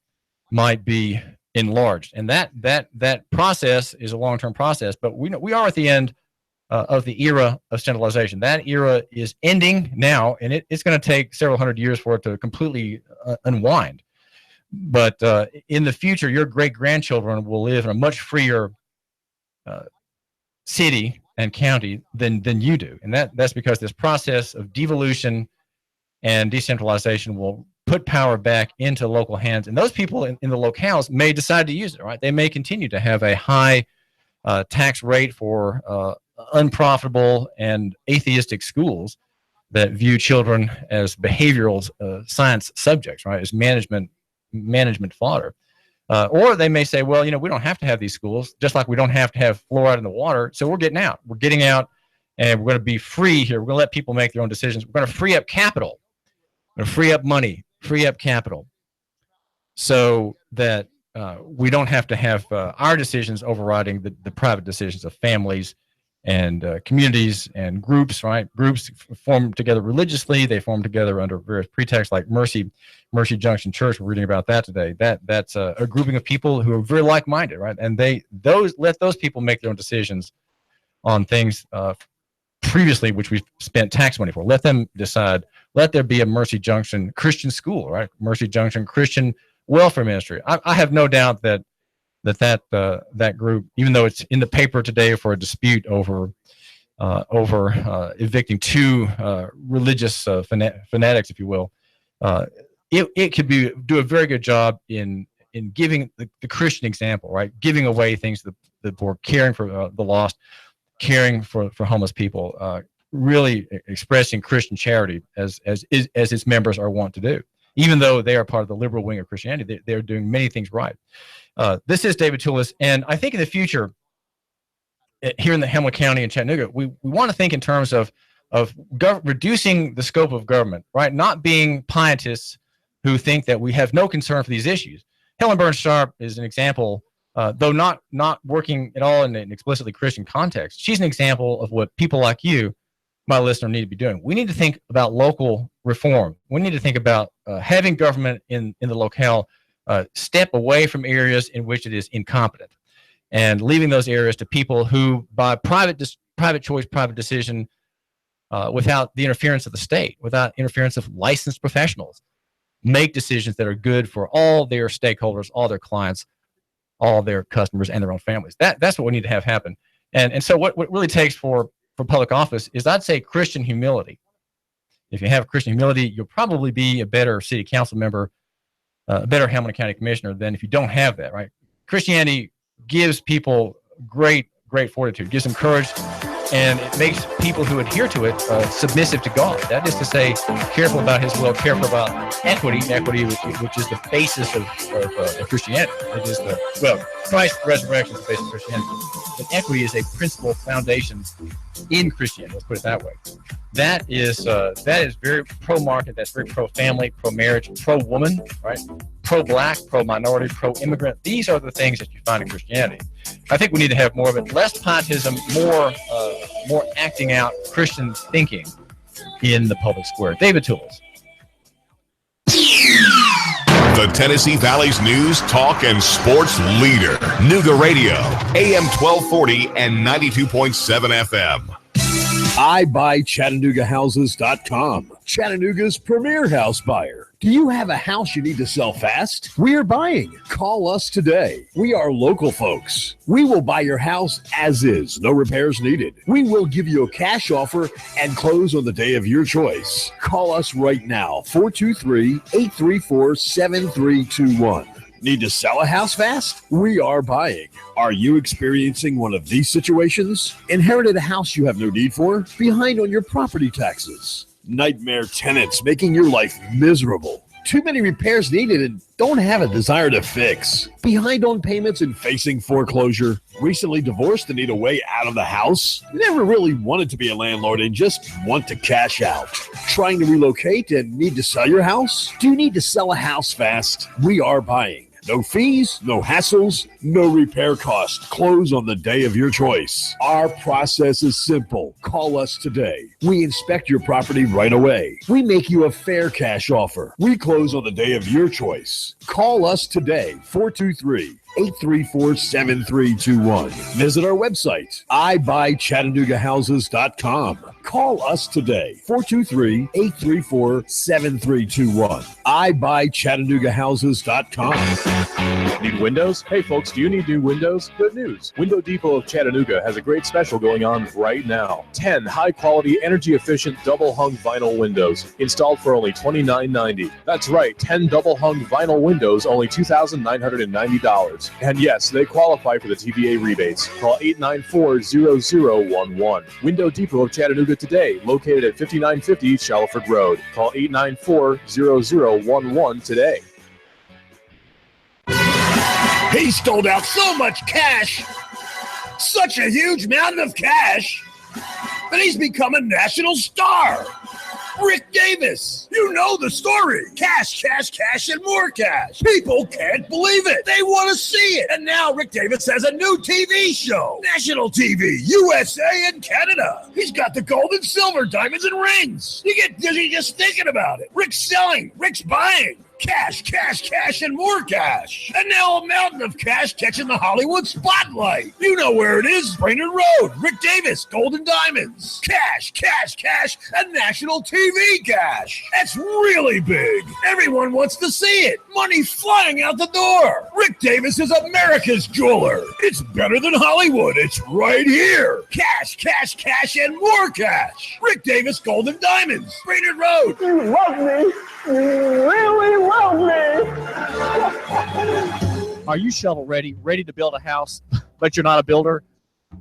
might be enlarged. And that process is a long-term process, but we are at the end of the era of centralization. That era is ending now, and it's going to take several hundred years for it to completely unwind. But in the future, your great-grandchildren will live in a much freer city and county than you do. And that's because this process of devolution and decentralization will put power back into local hands. And those people in the locales may decide to use it, right? They may continue to have a high tax rate for unprofitable and atheistic schools that view children as behavioral science subjects, right? As management fodder. Or they may say, well, we don't have to have these schools, just like we don't have to have fluoride in the water. So we're getting out. We're getting out, and we're going to be free here. We're going to let people make their own decisions. We're going to free up capital. We're going to free up money, free up capital. so that we don't have to have our decisions overriding the private decisions of families and communities and groups, right? Groups form together religiously. They form together under various pretexts, like Mercy Junction Church. We're reading about that today. That's a grouping of people who are very like-minded, right? And let those people make their own decisions on things previously, which we've spent tax money for. Let them decide. Let there be a Mercy Junction Christian school, right? Mercy Junction Christian welfare ministry. I have no doubt that group, even though it's in the paper today for a dispute over evicting two religious fanatics, if you will, it could do a very good job in giving the Christian example, right? Giving away things to the poor, caring for the lost, caring for homeless people, really expressing Christian charity as its members are wont to do. Even though they are part of the liberal wing of Christianity, they're doing many things right. This is David Tulis, and I think in the future, here in the Hamilton County and Chattanooga, we want to think in terms of reducing the scope of government, right? Not being pietists who think that we have no concern for these issues. Helen Burns Sharp is an example, though not working at all in an explicitly Christian context. She's an example of what people like you, my listener, need to be doing. We need to think about local reform. We need to think about having government in the locale step away from areas in which it is incompetent, and leaving those areas to people who, by private choice, private decision, without the interference of the state, without interference of licensed professionals, make decisions that are good for all their stakeholders, all their clients, all their customers, and their own families. That's what we need to have happen. And so what really takes for public office is, I'd say, Christian humility. If you have Christian humility, you'll probably be a better city council member, a better Hamilton County commissioner than if you don't have that, right? Christianity gives people great fortitude, gives them courage, and it makes people who adhere to it submissive to God. That is to say, careful about his will, careful about equity, which is the basis of Christianity. It is Christ's resurrection is the basis of Christianity. But equity is a principal foundation in Christianity. Let's put it that way. That is very pro-market. That's very pro-family, pro-marriage, pro-woman, right? Pro-black, pro-minority, pro-immigrant. These are the things that you find in Christianity. I think we need to have more of it, less pietism, more acting out Christian thinking in the public square. David Tulis. The Tennessee Valley's news, talk, and sports leader. Nooga Radio, AM 1240 and 92.7 FM. iBuyChattanoogaHouses.com, Chattanooga's premier house buyer. Do you have a house you need to sell fast? We are buying. Call us today. We are local folks. We will buy your house as is, no repairs needed. We will give you a cash offer and close on the day of your choice. Call us right now, 423-834-7321. Need to sell a house fast? We are buying. Are you experiencing one of these situations? Inherited a house you have no need for? Behind on your property taxes? Nightmare tenants making your life miserable? Too many repairs needed and don't have a desire to fix? Behind on payments and facing foreclosure? Recently divorced and need a way out of the house? Never really wanted to be a landlord and just want to cash out? Trying to relocate and need to sell your house? Do you need to sell a house fast? We are buying. No fees, no hassles, no repair cost. Close on the day of your choice. Our process is simple. Call us today. We inspect your property right away. We make you a fair cash offer. We close on the day of your choice. Call us today, 423-834-7321. Visit our website, iBuyChattanoogaHouses.com. Call us today, 423-834-7321. iBuyChattanoogaHouses.com. Need windows? Hey folks, do you need new windows? Good news. Window Depot of Chattanooga has a great special going on right now. 10 high-quality, energy-efficient double-hung vinyl windows installed for only $29.90. That's right, 10 double-hung vinyl windows, only $2,990. And yes, they qualify for the TVA rebates. Call 894-0011. Window Depot of Chattanooga today, located at 5950 Shalford Road. Call 894-0011 today. He stole out so much cash, such a huge mountain of cash, that he's become a national star. Rick Davis. You know the story. Cash, cash, cash, and more cash. People can't believe it. They want to see it. And now Rick Davis has a new TV show. National TV, USA and Canada. He's got the gold and silver, diamonds and rings. You get dizzy just thinking about it. Rick's selling. Rick's buying. Cash, cash, cash, and more cash. And now a mountain of cash catching the Hollywood spotlight. You know where it is. Brainerd Road. Rick Davis, Gold and Diamonds. Cash, cash, cash, and national TV cash. That's really big. Everyone wants to see it. Money flying out the door. Rick Davis is America's jeweler. It's better than Hollywood. It's right here. Cash, cash, cash, and more cash. Rick Davis, Gold and Diamonds. Brainerd Road. You love me. You really love me. Are you shovel ready to build a house, but you're not a builder?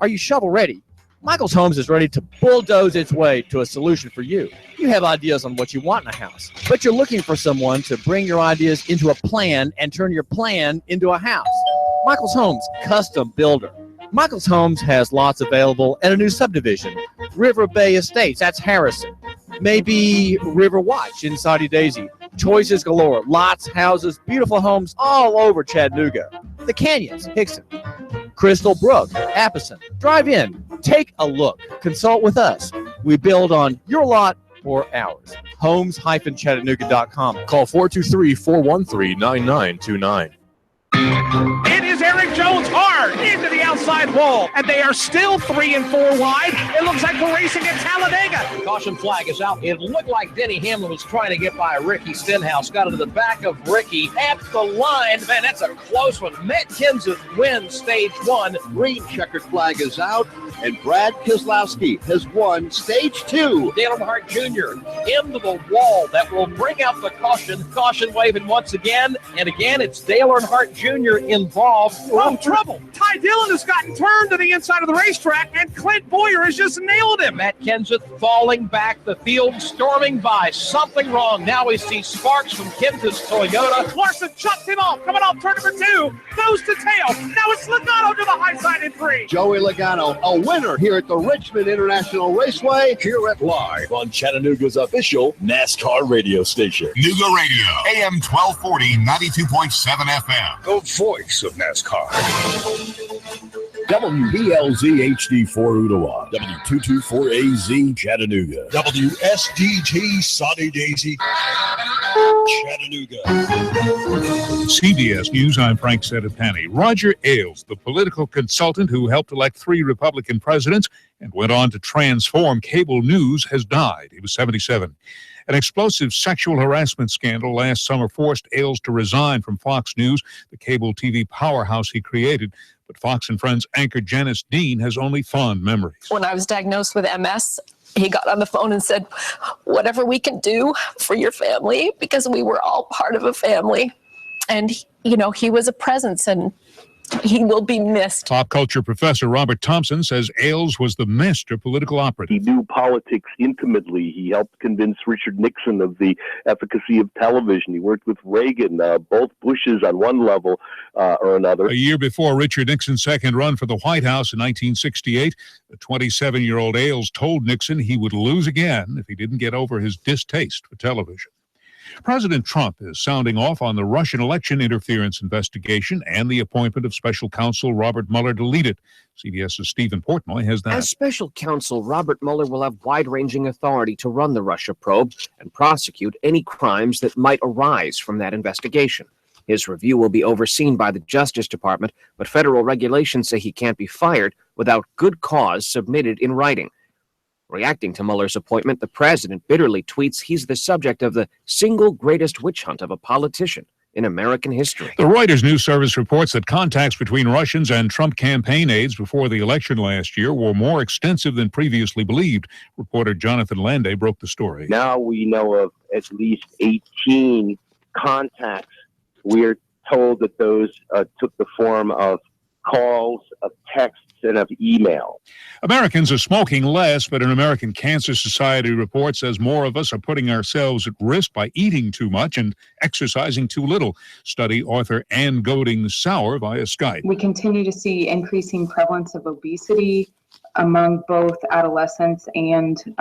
Are you shovel ready? Michael's Homes is ready to bulldoze its way to a solution for you. You have ideas on what you want in a house, but you're looking for someone to bring your ideas into a plan and turn your plan into a house. Michael's Homes, custom builder. Michael's Homes has lots available at a new subdivision, River Bay Estates, that's Harrison. Maybe River Watch in Saudi Daisy. Choices galore, lots, houses, beautiful homes all over Chattanooga. The Canyons, Hickson. Crystal Brook, Appleton. Drive in, take a look, consult with us. We build on your lot or ours. Homes-Chattanooga.com. Call 423-413-9929. It is Eric Jones hard into the outside wall, and they are still 3 and 4 wide. It looks like we're racing at Talladega. Caution flag is out. It looked like Denny Hamlin was trying to get by Ricky Stenhouse. Got into the back of Ricky at the line. Man, that's a close one. Matt Kenseth wins stage 1. Green checkered flag is out, and Brad Keselowski has won stage 2. Dale Earnhardt Jr. into the wall. That will bring out the caution. Caution waving once again. And again, it's Dale Earnhardt Jr. involved. Oh, trouble. Ty Dillon has gotten turned to the inside of the racetrack, and Clint Boyer has just nailed him. Matt Kenseth falling back, the field storming by. Something wrong. Now we see sparks from Kenseth's Toyota. Larson chucks him off. Coming off turn number 2. Nose to tail. Now it's Logano to the high side in 3. Joey Logano, a winner here at the Richmond International Raceway, here at Live on Chattanooga's official NASCAR radio station. Nooga Radio, AM 1240, 92.7 FM. The voice of NASCAR. WBLZ HD4 Ottawa, W224AZ Chattanooga, WSDT Saudi Daisy Chattanooga. CBS News, I'm Frank Sedapani. Roger Ailes, the political consultant who helped elect 3 Republican presidents and went on to transform cable news, has died. He was 77. An explosive sexual harassment scandal last summer forced Ailes to resign from Fox News, the cable TV powerhouse he created. But Fox and Friends anchor Janice Dean has only fond memories. When I was diagnosed with MS, he got on the phone and said, whatever we can do for your family, because we were all part of a family. And, you know, he was a presence, and he will be missed. Pop culture professor Robert Thompson says Ailes was the master political operative. He knew politics intimately. He helped convince Richard Nixon of the efficacy of television. He worked with Reagan, both Bushes on one level or another. A year before Richard Nixon's second run for the White House in 1968, the 27-year-old Ailes told Nixon he would lose again if he didn't get over his distaste for television. President Trump is sounding off on the Russian election interference investigation and the appointment of special counsel Robert Mueller to lead it. CBS's Stephen Portnoy has that. As special counsel, Robert Mueller will have wide-ranging authority to run the Russia probe and prosecute any crimes that might arise from that investigation. His review will be overseen by the Justice Department, but federal regulations say he can't be fired without good cause submitted in writing. Reacting to Mueller's appointment, the president bitterly tweets he's the subject of the single greatest witch hunt of a politician in American history. The Reuters news service reports that contacts between Russians and Trump campaign aides before the election last year were more extensive than previously believed. Reporter Jonathan Landay broke the story. Now we know of at least 18 contacts. We're told that those took the form of calls, of texts, and of email. Americans are smoking less, but an American Cancer Society report says more of us are putting ourselves at risk by eating too much and exercising too little. Study author Ann Golding Sauer via Skype. We continue to see increasing prevalence of obesity among both adolescents and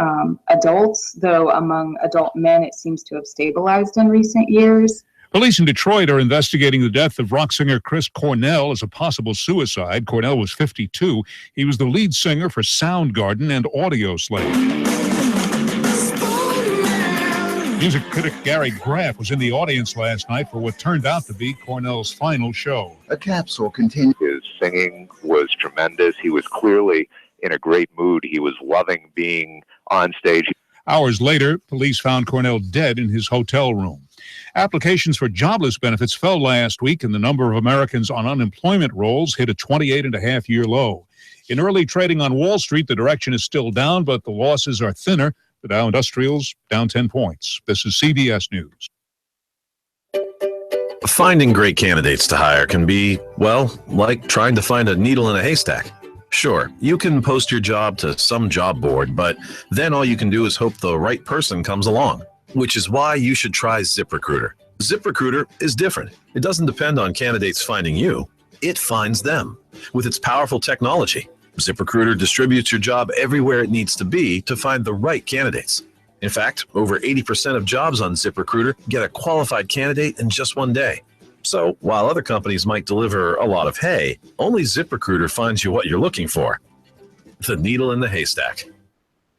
adults, though among adult men it seems to have stabilized in recent years. Police in Detroit are investigating the death of rock singer Chris Cornell as a possible suicide. Cornell was 52. He was the lead singer for Soundgarden and Audioslave. Music critic Gary Graff was in the audience last night for what turned out to be Cornell's final show. A capsule continues. His singing was tremendous. He was clearly in a great mood. He was loving being on stage. Hours later, police found Cornell dead in his hotel room. Applications for jobless benefits fell last week, and the number of Americans on unemployment rolls hit a 28.5-year low. In early trading on Wall Street, the direction is still down, but the losses are thinner. The Dow Industrials down 10 points. This is CBS News. Finding great candidates to hire can be, well, like trying to find a needle in a haystack. Sure, you can post your job to some job board, but then all you can do is hope the right person comes along, which is why you should try ZipRecruiter. ZipRecruiter is different. It doesn't depend on candidates finding you. It finds them. With its powerful technology, ZipRecruiter distributes your job everywhere it needs to be to find the right candidates. In fact, over 80% of jobs on ZipRecruiter get a qualified candidate in just one day. So while other companies might deliver a lot of hay, only ZipRecruiter finds you what you're looking for. The needle in the haystack.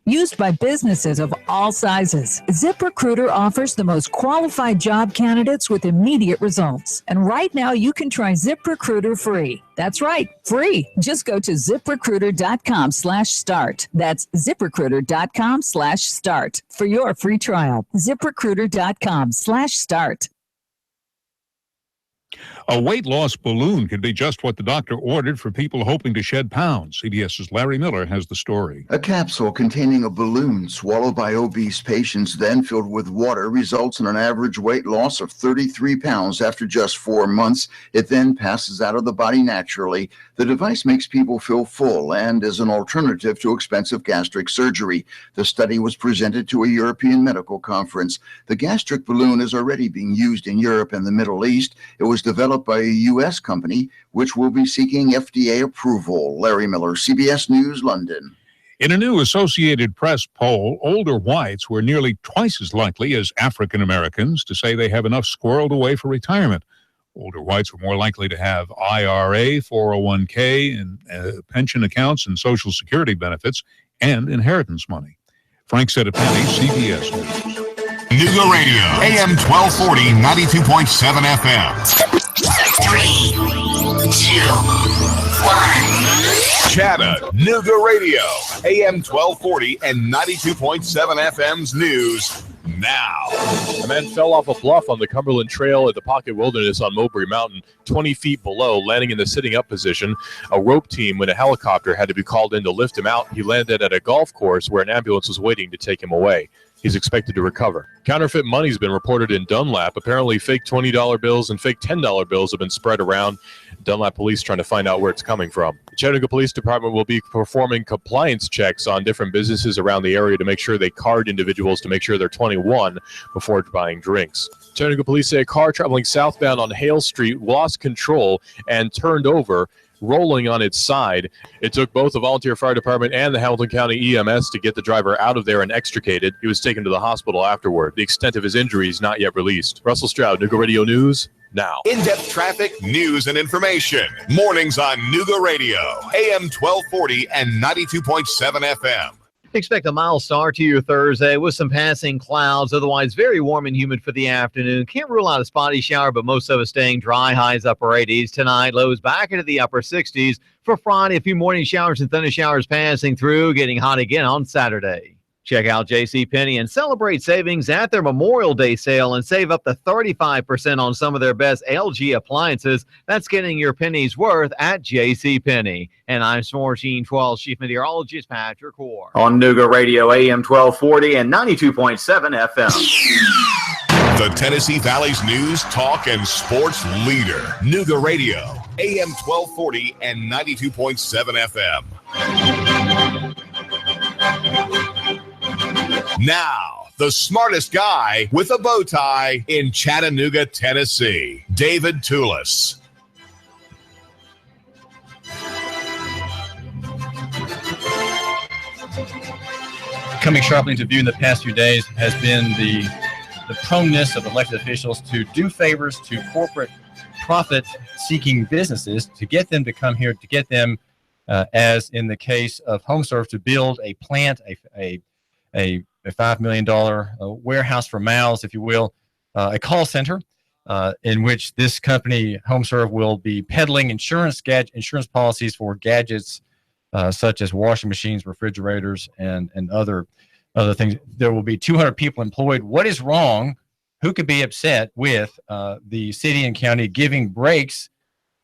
Used by businesses of all sizes, ZipRecruiter offers the most qualified job candidates with immediate results. And right now you can try ZipRecruiter free. That's right, free. Just go to ZipRecruiter.com/start. That's ZipRecruiter.com/start for your free trial. ZipRecruiter.com/start. A weight loss balloon could be just what the doctor ordered for people hoping to shed pounds. CBS's Larry Miller has the story. A capsule containing a balloon swallowed by obese patients, then filled with water, results in an average weight loss of 33 pounds after just 4 months. It then passes out of the body naturally. The device makes people feel full and is an alternative to expensive gastric surgery. The study was presented to a European medical conference. The gastric balloon is already being used in Europe and the Middle East. It was developed by a U.S. company, which will be seeking FDA approval. Larry Miller, CBS News, London. In a new Associated Press poll, older whites were nearly twice as likely as African Americans to say they have enough squirreled away for retirement. Older whites were more likely to have IRA, 401k, and pension accounts and Social Security benefits and inheritance money. Frank Settipani, CBS News. Nooga Radio, AM 1240, 92.7 FM. 3, 2, 1. Chattanooga Radio, AM 1240 and 92.7 FM's news now. A man fell off a bluff on the Cumberland Trail at the Pocket Wilderness on Mowbray Mountain, 20 feet below, landing in the sitting up position. A rope team with a helicopter had to be called in to lift him out. He landed at a golf course where an ambulance was waiting to take him away. He's expected to recover. Counterfeit money has been reported in Dunlap. Apparently, fake $20 bills and fake $10 bills have been spread around. Dunlap police trying to find out where it's coming from. The Chattanooga Police Department will be performing compliance checks on different businesses around the area to make sure they card individuals to make sure they're 21 before buying drinks. Chattanooga police say a car traveling southbound on Hale Street lost control and turned over, rolling on its side. It took both the volunteer fire department and the Hamilton County EMS to get the driver out of there and extricated. He was taken to the hospital afterward. The extent of his injuries not yet released. Russell Stroud, Nooga Radio News, now. In-depth traffic, news, and information. Mornings on Nooga Radio, AM 1240 and 92.7 FM. Expect a mild start to your Thursday with some passing clouds. Otherwise, very warm and humid for the afternoon. Can't rule out a spotty shower, but most of us staying dry. Highs upper 80s tonight. Lows back into the upper 60s. For Friday, a few morning showers and thunder showers passing through. Getting hot again on Saturday. Check out JCPenney and celebrate savings at their Memorial Day sale and save up to 35% on some of their best LG appliances. That's getting your pennies worth at JCPenney. And I'm Smorgine 12 Chief Meteorologist Patrick Hoare. On Nooga Radio, AM 1240 and 92.7 FM. The Tennessee Valley's news, talk, and sports leader. Nooga Radio, AM 1240 and 92.7 FM. Now, the smartest guy with a bow tie in Chattanooga, Tennessee, David Tulis. coming sharply into view in the past few days has been the proneness of elected officials to do favors to corporate profit-seeking businesses to get them to come here, to get them, as in the case of HomeServe, to build a plant, a $5 million warehouse for mouths, if you will, a call center in which this company, HomeServe, will be peddling insurance policies for gadgets such as washing machines, refrigerators, and other things. There will be 200 people employed. What is wrong? Who could be upset with the city and county giving breaks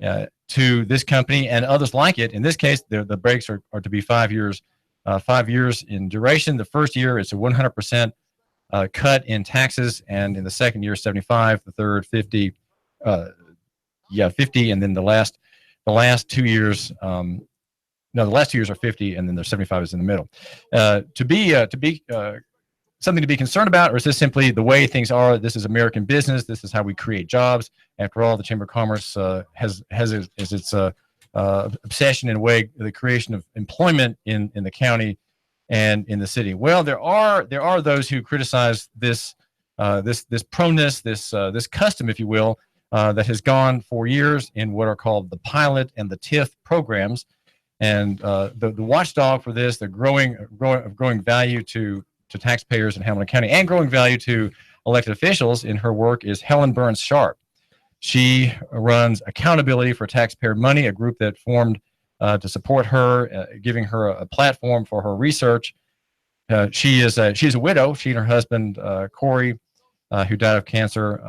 to this company and others like it? In this case, the breaks are to be 5 years. 5 years in duration. The first year, it's a 100% cut in taxes, and in the second year, 75. The third, 50. 50, and then the last 2 years. The last 2 years are 50, and then the 75 is in the middle. To be something to be concerned about, or is this simply the way things are? This is American business. This is how we create jobs. After all, the Chamber of Commerce has its obsession in a way, the creation of employment in the county and in the city. Well, there are those who criticize this proneness, this custom, if you will, that has gone for years in what are called the pilot and the TIF programs, and the watchdog for this, the growing value to taxpayers in Hamilton County and growing value to elected officials in her work is Helen Burns Sharp. She runs Accountability for Taxpayer Money, a group that formed to support her, giving her a platform for her research. She's a widow. She and her husband, Corey, who died of cancer,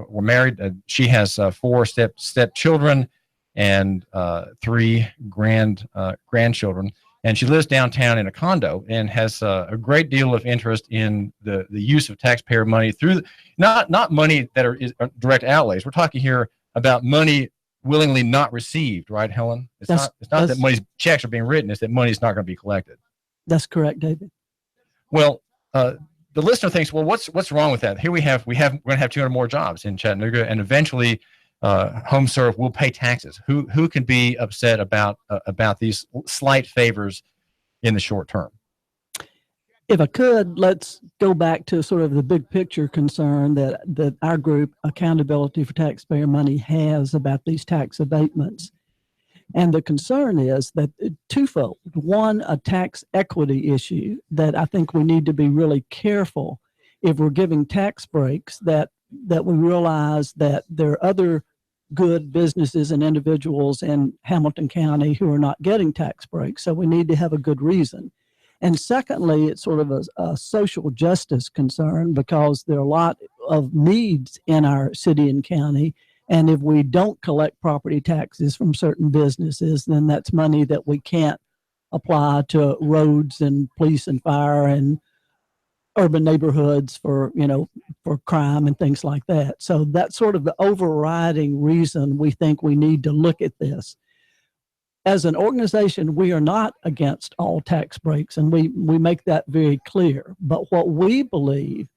were married. She has 4 step children and 3 grandchildren. And she lives downtown in a condo and has a great deal of interest in the use of taxpayer money through not money that are direct outlays. We're talking here about money willingly not received, right, Helen? It's not that checks are being written; it's that money's not going to be collected. That's correct, David. Well, the listener thinks, well, what's wrong with that? Here we're going to have 200 more jobs in Chattanooga, and eventually, HomeServe will pay taxes. Who can be upset about these slight favors in the short term? If I could, let's go back to sort of the big picture concern that our group, Accountability for Taxpayer Money, has about these tax abatements. And the concern is that twofold. One, a tax equity issue that I think we need to be really careful if we're giving tax breaks, that we realize that there are other good businesses and individuals in Hamilton County who are not getting tax breaks. So we need to have a good reason. And secondly, it's sort of a social justice concern because there are a lot of needs in our city and county. And if we don't collect property taxes from certain businesses, then that's money that we can't apply to roads and police and fire and urban neighborhoods for crime and things like that. So that's sort of the overriding reason we think we need to look at this. As an organization, we are not against all tax breaks, and we make that very clear. But what we believe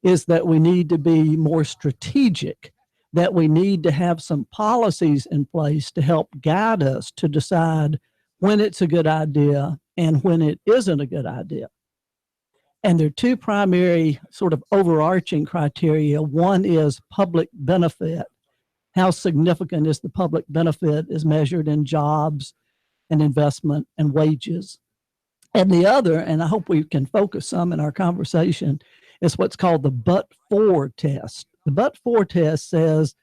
is that we need to be more strategic, that we need to have some policies in place to help guide us to decide when it's a good idea and when it isn't a good idea. And there are 2 primary sort of overarching criteria. One is public benefit. How significant is the public benefit is measured in jobs and investment and wages. And the other, and I hope we can focus some in our conversation, is what's called the but-for test. The but-for test says,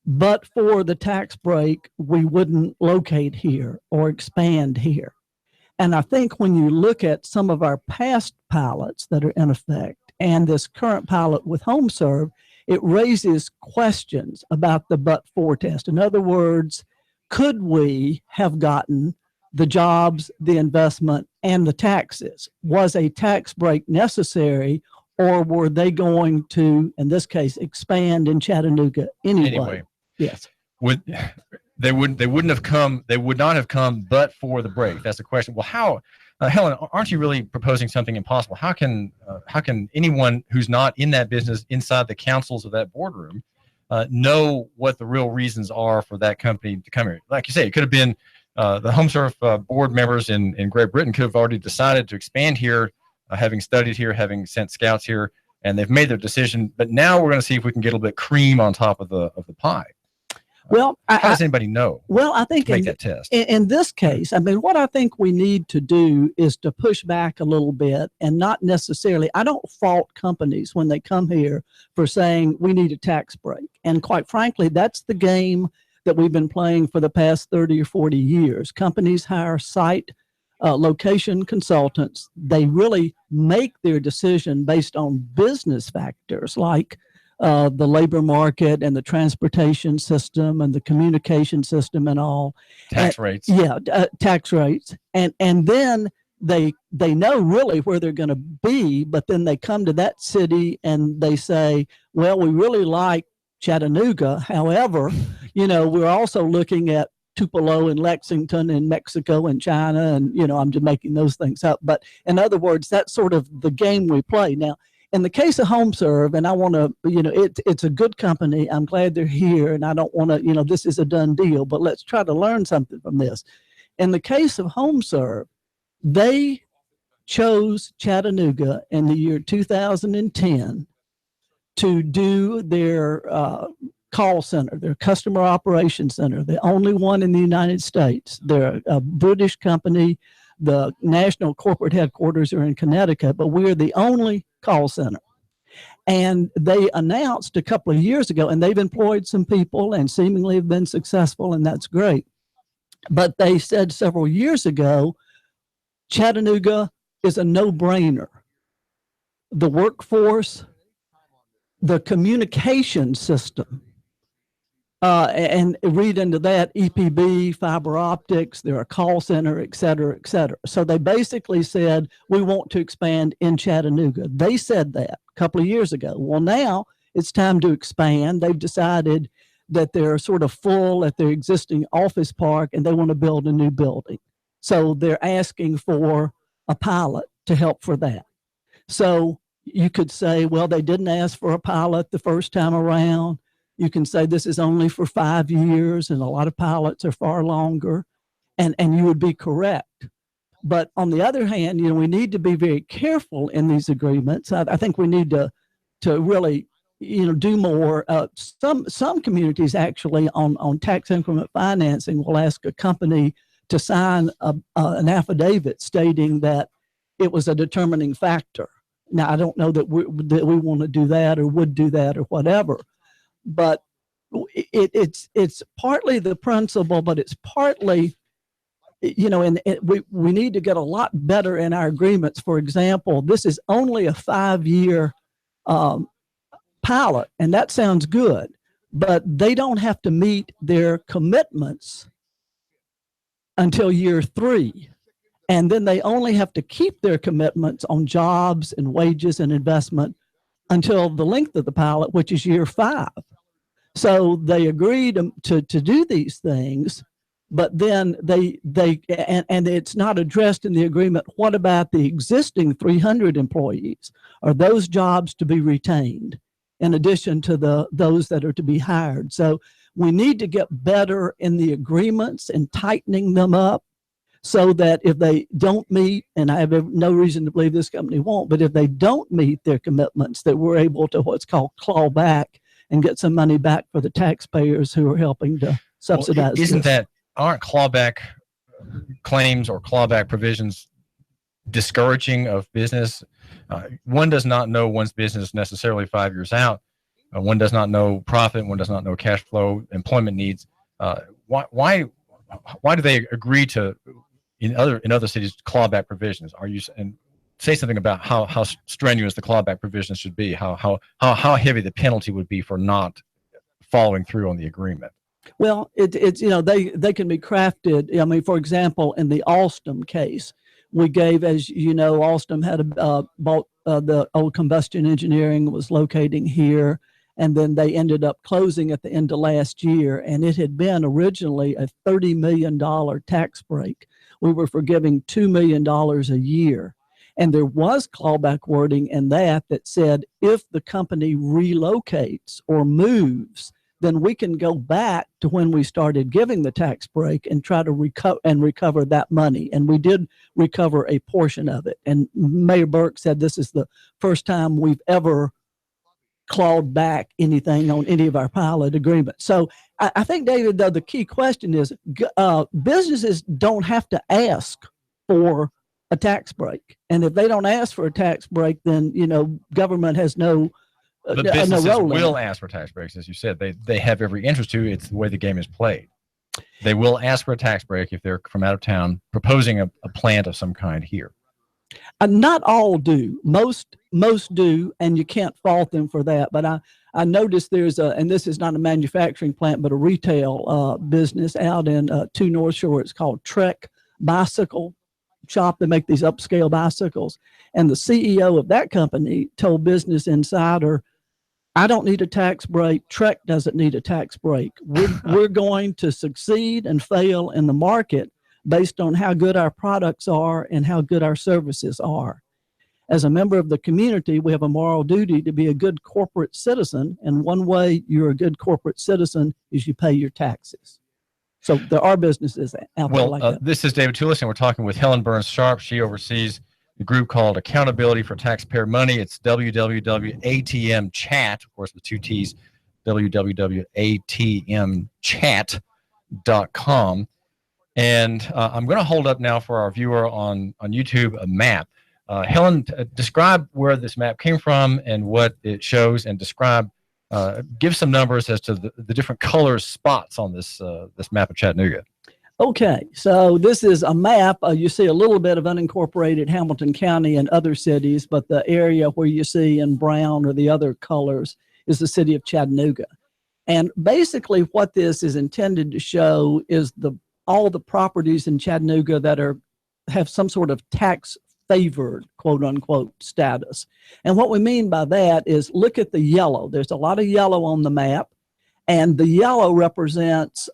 but for the tax break, we wouldn't locate here or expand here. And I think when you look at some of our past pilots that are in effect and this current pilot with HomeServe, it raises questions about the but-for test. In other words, could we have gotten the jobs, the investment, and the taxes? Was a tax break necessary, or were they going to, in this case, expand in Chattanooga anyway? Yes. They would not have come but for the break. That's the question. Well, how, Helen, aren't you really proposing something impossible? How can anyone who's not in that business inside the councils of that boardroom know what the real reasons are for that company to come here? Like you say, it could have been the HomeServe board members in Great Britain could have already decided to expand here having studied here, having sent scouts here, and they've made their decision. But now we're going to see if we can get a little bit cream on top of the pie. Well, how does anybody know? Well, I think make that test. In this case, I mean, what I think we need to do is to push back a little bit and not necessarily. I don't fault companies when they come here for saying we need a tax break. And quite frankly, that's the game that we've been playing for the past 30 or 40 years. Companies hire site location consultants. They really make their decision based on business factors like the labor market and the transportation system and the communication system and all. Tax rates. Yeah, tax rates. And then they know really where they're going to be, but then they come to that city and they say, well, we really like Chattanooga. However, we're also looking at Tupelo and Lexington and Mexico and China. And, I'm just making those things up. But in other words, that's sort of the game we play. Now, in the case of HomeServe, and I want to, it's a good company. I'm glad they're here, and I don't want to, this is a done deal, but let's try to learn something from this. In the case of HomeServe, they chose Chattanooga in the year 2010 to do their call center, their customer operations center, the only one in the United States. They're a British company. The national corporate headquarters are in Connecticut, but we're the only call center. And they announced a couple of years ago, and they've employed some people and seemingly have been successful, and that's great. But they said several years ago, Chattanooga is a no-brainer. The workforce, the communication system, and read into that EPB, fiber optics, they're a call center, et cetera, et cetera. So they basically said, we want to expand in Chattanooga. They said that a couple of years ago. Well, now it's time to expand. They've decided that they're sort of full at their existing office park and they want to build a new building. So they're asking for a pilot to help for that. So you could say, well, they didn't ask for a pilot the first time around. You can say this is only for 5 years, and a lot of pilots are far longer, and you would be correct. But on the other hand, we need to be very careful in these agreements. I think we need to really, do more. Some communities actually on tax increment financing will ask a company to sign an affidavit stating that it was a determining factor. Now, I don't know that we want to do that or would do that or whatever. But it's partly the principle, but it's partly, and we need to get a lot better in our agreements. For example, this is only a 5-year pilot, and that sounds good, but they don't have to meet their commitments until year 3. And then they only have to keep their commitments on jobs and wages and investment until the length of the pilot, which is year 5. So they agreed to do these things, but then and it's not addressed in the agreement. What about the existing 300 employees? Are those jobs to be retained in addition to those that are to be hired? So we need to get better in the agreements and tightening them up so that if they don't meet, and I have no reason to believe this company won't, but if they don't meet their commitments, that we're able to what's called claw back and get some money back for the taxpayers who are helping to subsidize. Well, aren't clawback claims or clawback provisions discouraging of business? One does not know one's business necessarily 5 years out. One does not know profit. One does not know cash flow, employment needs. Why do they agree to in other cities clawback provisions? And say something about how strenuous the clawback provisions should be, how heavy the penalty would be for not following through on the agreement. Well, it's they can be crafted. I mean, for example, in the Alstom case, we gave, as you know, Alstom had bought the old combustion engineering was locating here, and then they ended up closing at the end of last year, and it had been originally a $30 million tax break. We were forgiving $2 million a year. And there was clawback wording in that said if the company relocates or moves, then we can go back to when we started giving the tax break and try to recover that money. And we did recover a portion of it. And Mayor Burke said this is the first time we've ever clawed back anything on any of our pilot agreements. So I think, David, though, the key question is businesses don't have to ask for a tax break. And if they don't ask for a tax break, then, government has no But businesses will ask for tax breaks, as you said. They have every interest to. It's the way the game is played. They will ask for a tax break if they're from out of town proposing a plant of some kind here. Not all do. Most do, and you can't fault them for that. But I noticed and this is not a manufacturing plant, but a retail business out in 2 North Shore. It's called Trek Bicycle Shop. They make these upscale bicycles. And the CEO of that company told Business Insider, I don't need a tax break. Trek doesn't need a tax break. We're going to succeed and fail in the market based on how good our products are and how good our services are. As a member of the community, we have a moral duty to be a good corporate citizen. And one way you're a good corporate citizen is you pay your taxes. So there are businesses out there like that. This is David Tulis, and we're talking with Helen Burns Sharp. She oversees the group called Accountability for Taxpayer Money. It's www.atmchat, of course, with 2 T's, www.atmchat.com. And I'm going to hold up now for our viewer on YouTube a map. Helen, describe where this map came from and what it shows, and give some numbers as to the different color spots on this map of Chattanooga. Okay, so this is a map. You see a little bit of unincorporated Hamilton County and other cities, but the area where you see in brown or the other colors is the city of Chattanooga. And basically what this is intended to show is all the properties in Chattanooga that have some sort of tax favored, quote unquote, status. And what we mean by that is, look at the yellow. There's a lot of yellow on the map, and the yellow represents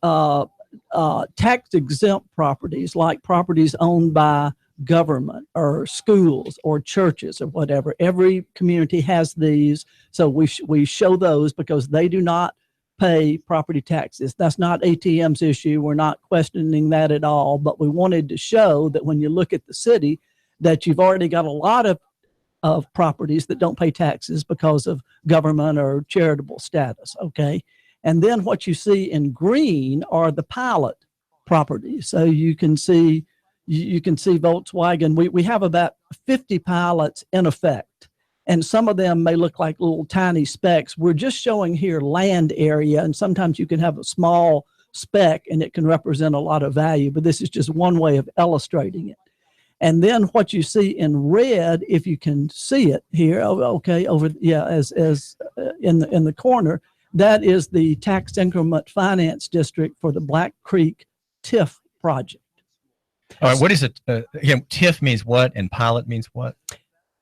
tax exempt properties, like properties owned by government or schools or churches or whatever. Every community has these. So we show those because they do not pay property taxes. That's not ATM's issue. We're not questioning that at all. But we wanted to show that when you look at the city, that you've already got a lot of properties that don't pay taxes because of government or charitable status. Okay. And then what you see in green are the pilot properties. So you can see Volkswagen. We have about 50 pilots in effect, and some of them may look like little tiny specks. We're just showing here land area, and sometimes you can have a small speck and it can represent a lot of value, but this is just one way of illustrating it. And then what you see in red, if you can see it here, as in the corner, that is the tax increment finance district for the Black Creek TIF project. All right, what is it? TIF means what, and pilot means what?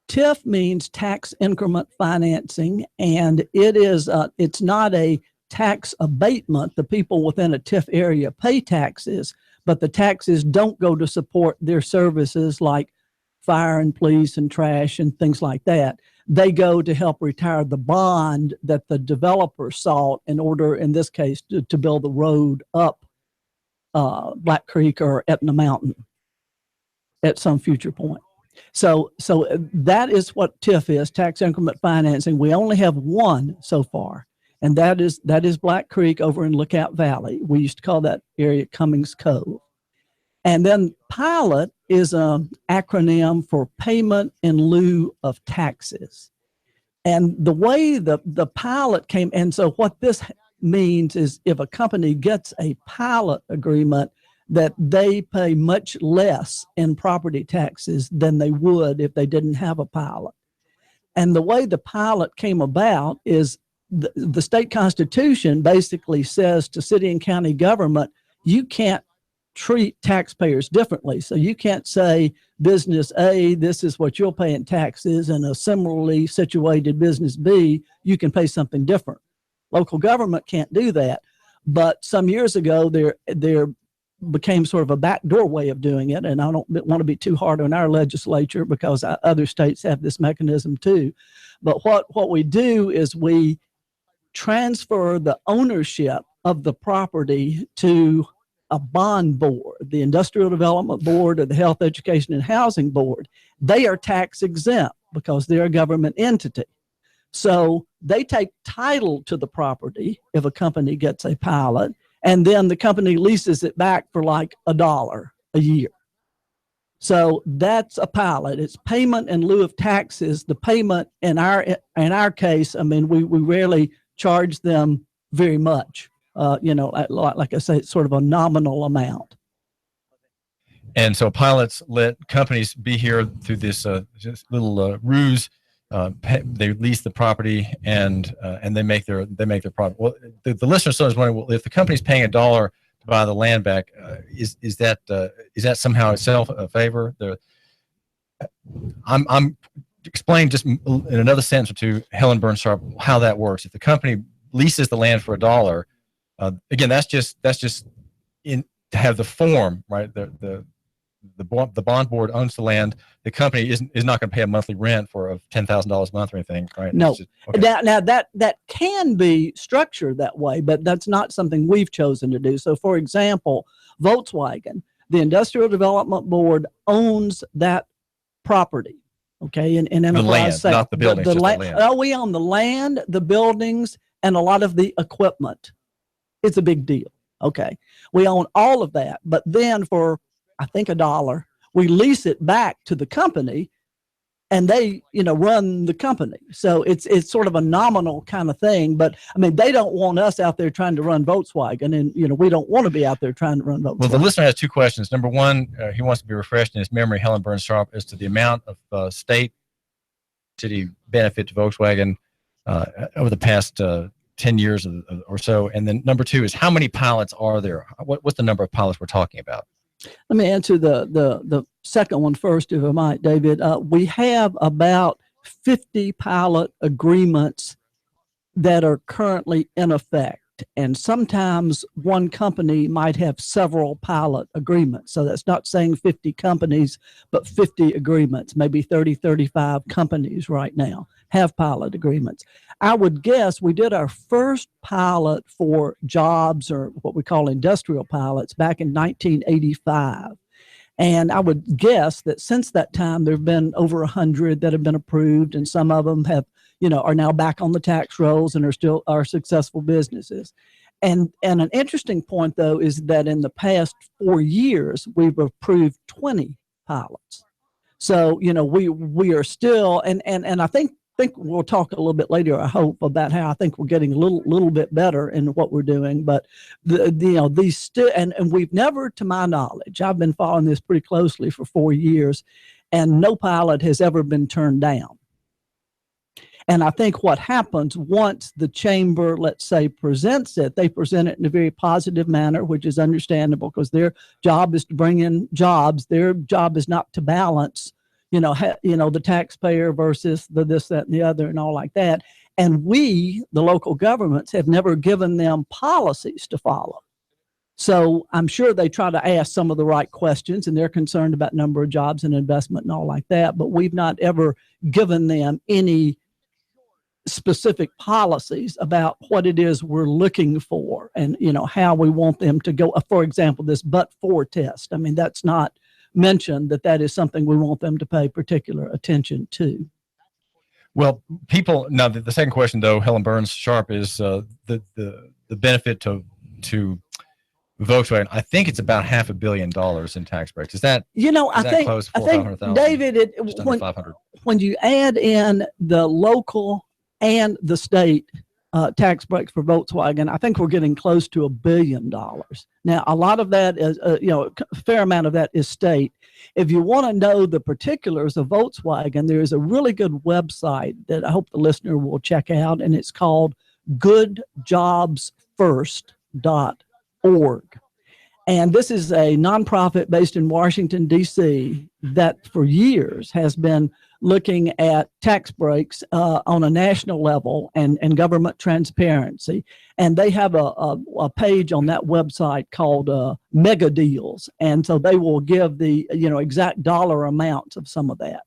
TIF means tax increment financing, and it is it's not a tax abatement. The people within a TIF area pay taxes, but the taxes don't go to support their services like fire and police and trash and things like that. They go to help retire the bond that the developer sought in order, in this case, to build the road up Black Creek or Etna Mountain at some future point. So that is what TIF is, tax increment financing. We only have one so far, and that is Black Creek over in Lookout Valley. We used to call that area Cummings Cove. And then pilot is an acronym for payment in lieu of taxes. And the way the pilot came, and so what this means is if a company gets a pilot agreement, that they pay much less in property taxes than they would if they didn't have a pilot. And the way the pilot came about is the state constitution basically says to city and county government, you can't treat taxpayers differently. So you can't say business A, this is what you'll pay in taxes, and a similarly situated business B, you can pay something different. Local government can't do that. But some years ago, there became sort of a backdoor way of doing it. And I don't want to be too hard on our legislature because other states have this mechanism too. But what we do is we transfer the ownership of the property to a bond board, the Industrial Development Board or the Health, Education, and Housing Board. They are tax exempt because they're a government entity. So they take title to the property if a company gets a pilot, and then the company leases it back for like $1 a year. So that's a pilot. It's payment in lieu of taxes. The payment in our case, I mean, we rarely charge them very much. Like I say, it's sort of a nominal amount. And so pilots let companies be here through this little ruse. They lease the property and they make their profit. Well, the listener still is wondering, well, if the company's paying $1 to buy the land back, is that somehow itself a favor? I'm explaining just in another sentence or two, Helen Burns Sharp, how that works. If the company leases the land for $1, again, that's just in to have the form, right? The bond board owns the land. The company is not going to pay a monthly rent for $10,000 a month or anything, right? No. Okay. Now that can be structured that way, but that's not something we've chosen to do. So, for example, Volkswagen, the Industrial Development Board owns that property. Okay, in the land, not the buildings. The land. Oh, we own the land, the buildings, and a lot of the equipment. It's a big deal. Okay, we own all of that, but then for I think $1, we lease it back to the company, and they, run the company. So it's sort of a nominal kind of thing. But I mean, they don't want us out there trying to run Volkswagen, and we don't want to be out there trying to run Volkswagen. Well, the listener has two questions. Number one, he wants to be refreshed in his memory, Helen Burns Sharp, as to the amount of state city benefit to Volkswagen over the past 10 years or so. And then number two is, how many pilots are there? What's the number of pilots we're talking about? Let me answer the second one first, if I might, David. We have about 50 pilot agreements that are currently in effect. And sometimes one company might have several pilot agreements. So that's not saying 50 companies, but 50 agreements, maybe 30, 35 companies right now have pilot agreements. I would guess we did our first pilot for jobs, or what we call industrial pilots, back in 1985. And I would guess that since that time, there have been over 100 that have been approved, and some of them have, are now back on the tax rolls and are successful businesses. And an interesting point, though, is that in the past 4 years, we've approved 20 pilots. So, we are still, and I think we'll talk a little bit later, I hope, about how I think we're getting a little bit better in what we're doing. But these still, and we've never, to my knowledge, I've been following this pretty closely for 4 years, and no pilot has ever been turned down. And I think what happens once the chamber, let's say, presents it, they present it in a very positive manner, which is understandable because their job is to bring in jobs. Their job is not to balance the taxpayer versus the this, that, and the other, and all like that. And we, the local governments, have never given them policies to follow. So I'm sure they try to ask some of the right questions, and they're concerned about number of jobs and investment and all like that. But we've not ever given them any specific policies about what it is we're looking for and, how we want them to go. For example, this but-for test. I mean, that's not mentioned that is something we want them to pay particular attention to. Well, people, now the second question, though, Helen Burns Sharp, is the benefit to Volkswagen. I think it's about $500 million in tax breaks. Is that I think close? I think David, when you add in the local and the state tax breaks for Volkswagen, I think we're getting close to $1 billion. Now, a lot of that is, a fair amount of that is state. If you want to know the particulars of Volkswagen, there is a really good website that I hope the listener will check out, and it's called goodjobsfirst.org. And this is a nonprofit based in Washington, D.C. that for years has been looking at tax breaks on a national level and government transparency. And they have a page on that website called Mega Deals. And so they will give the exact dollar amounts of some of that.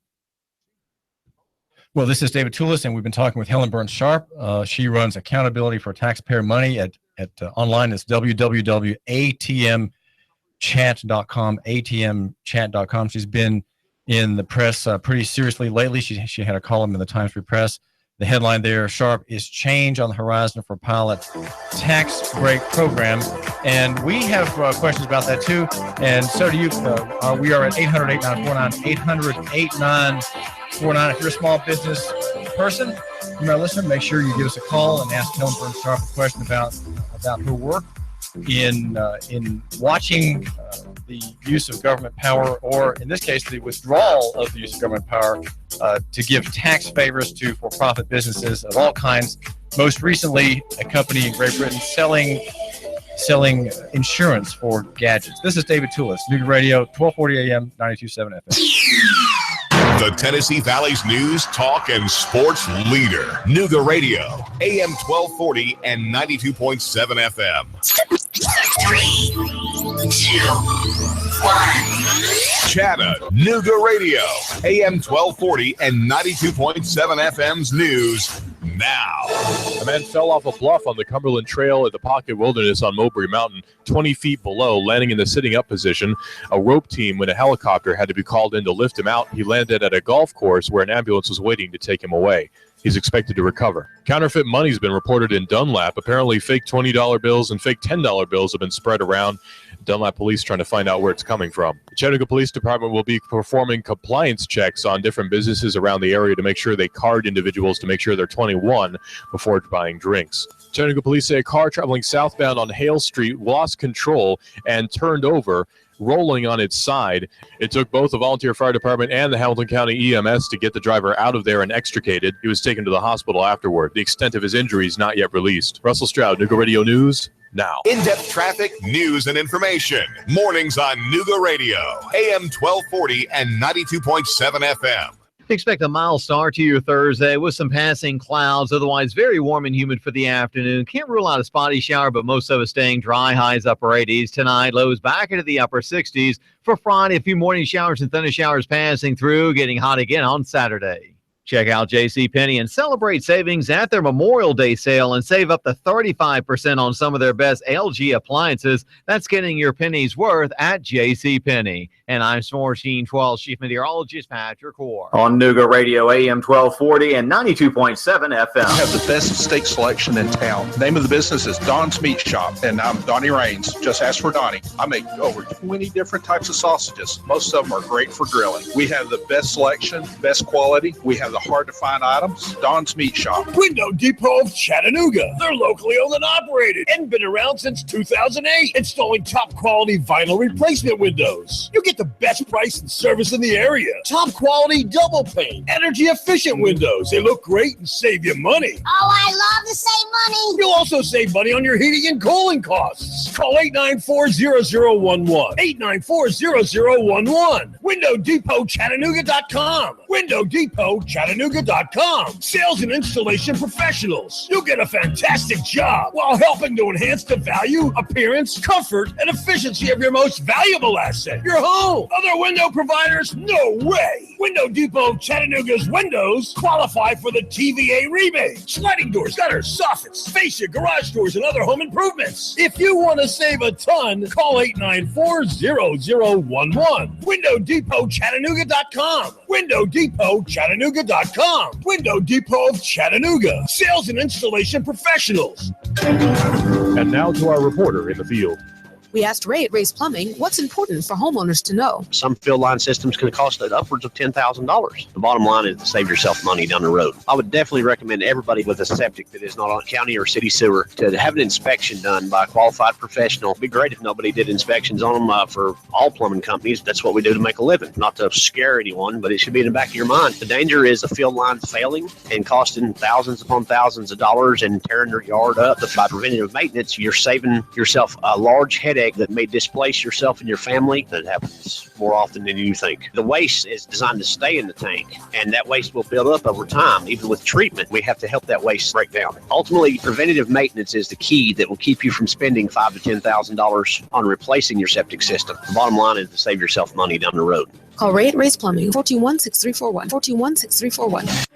Well, this is David Tulis, and we've been talking with Helen Burns Sharp. She runs accountability for taxpayer money at online. It's www.atmchat.com, atmchat.com. She's been in the press pretty seriously lately. She had a column in the Times Free Press. The headline there, Sharp, is change on the horizon for pilot tax break program. And we have questions about that too. And so do you. We are at 800-8949, 800-8949. If you're a small business person, you're a listener, make sure you give us a call and ask Helen Burns Sharp a question about her work in watching the use of government power, or in this case, the withdrawal of the use of government power to give tax favors to for-profit businesses of all kinds. Most recently, a company in Great Britain selling insurance for gadgets. This is David Tulis, Nooga Radio, 1240 AM, 92.7 FM. The Tennessee Valley's news, talk, and sports leader. Nooga Radio, AM 1240 and 92.7 FM. 3, 2, 1. Chattanooga Radio, AM 1240 and 92.7 FM's news now. A man fell off a bluff on the Cumberland Trail at the Pocket Wilderness on Mowbray Mountain, 20 feet below, landing in the sitting up position. A rope team with a helicopter had to be called in to lift him out. He landed at a golf course where an ambulance was waiting to take him away. He's expected to recover. Counterfeit money has been reported in Dunlap. Apparently, fake $20 bills and fake $10 bills have been spread around. Dunlap police trying to find out where it's coming from. The Chattanooga Police Department will be performing compliance checks on different businesses around the area to make sure they card individuals to make sure they're 21 before buying drinks. Chattanooga police say a car traveling southbound on Hale Street lost control and turned over, rolling on its side. It took both the volunteer fire department and the Hamilton County EMS to get the driver out of there and extricated. He was taken to the hospital afterward. The extent of his injuries not yet released. Russell Stroud, Nooga Radio News, now. In-depth traffic, news, and information. Mornings on Nooga Radio, AM 1240 and 92.7 FM. Expect a mild start to your Thursday with some passing clouds. Otherwise, very warm and humid for the afternoon. Can't rule out a spotty shower, but most of us staying dry. Highs upper 80s tonight. Lows back into the upper 60s. For Friday, a few morning showers and thunder showers passing through. Getting hot again on Saturday. Check out JCPenney and celebrate savings at their Memorial Day sale and save up to 35% on some of their best LG appliances. That's getting your pennies worth at JCPenney. And I'm Smore Sheen 12 Chief Meteorologist Patrick Hoare. On Nooga Radio, AM 1240 and 92.7 FM. We have the best steak selection in town. The name of the business is Don's Meat Shop, and I'm Donnie Raines. Just ask for Donnie. I make over 20 different types of sausages. Most of them are great for grilling. We have the best selection, best quality. We have the hard-to-find items. Don's Meat Shop. Window Depot of Chattanooga. They're locally owned and operated and been around since 2008. Installing top-quality vinyl replacement windows. You get the best price and service in the area. Top-quality double pane, energy-efficient windows. They look great and save you money. Oh, I love to save money. You'll also save money on your heating and cooling costs. Call 894-0011. 894-0011. WindowDepotChattanooga.com. WindowDepotChattanooga.com. Sales and installation professionals. You'll get a fantastic job while helping to enhance the value, appearance, comfort, and efficiency of your most valuable asset, your home. Other window providers? No way. Window Depot Chattanooga's windows qualify for the TVA rebate. Sliding doors, gutters, soffits, fascia, garage doors, and other home improvements. If you want to save a ton, call 894-0011. WindowDepotChattanooga.com. WindowDepotChattanooga.com. Window Depot of Chattanooga. Sales and installation professionals. And now to our reporter in the field. We asked Ray at Ray's Plumbing what's important for homeowners to know. Some field line systems can cost upwards of $10,000. The bottom line is to save yourself money down the road. I would definitely recommend everybody with a septic that is not on county or city sewer to have an inspection done by a qualified professional. It'd be great if nobody did inspections on them for all plumbing companies. That's what we do to make a living. Not to scare anyone, but it should be in the back of your mind. The danger is a field line failing and costing thousands upon thousands of dollars and tearing your yard up. By preventative maintenance, you're saving yourself a large headache that may displace yourself and your family. That happens more often than you think. The waste is designed to stay in the tank, and that waste will build up over time. Even with treatment, we have to help that waste break down. Ultimately, preventative maintenance is the key that will keep you from spending $5,000 to $10,000 on replacing your septic system. The bottom line is to save yourself money down the road. Call Ray at Ray's Plumbing, 421-6341, 421-6341.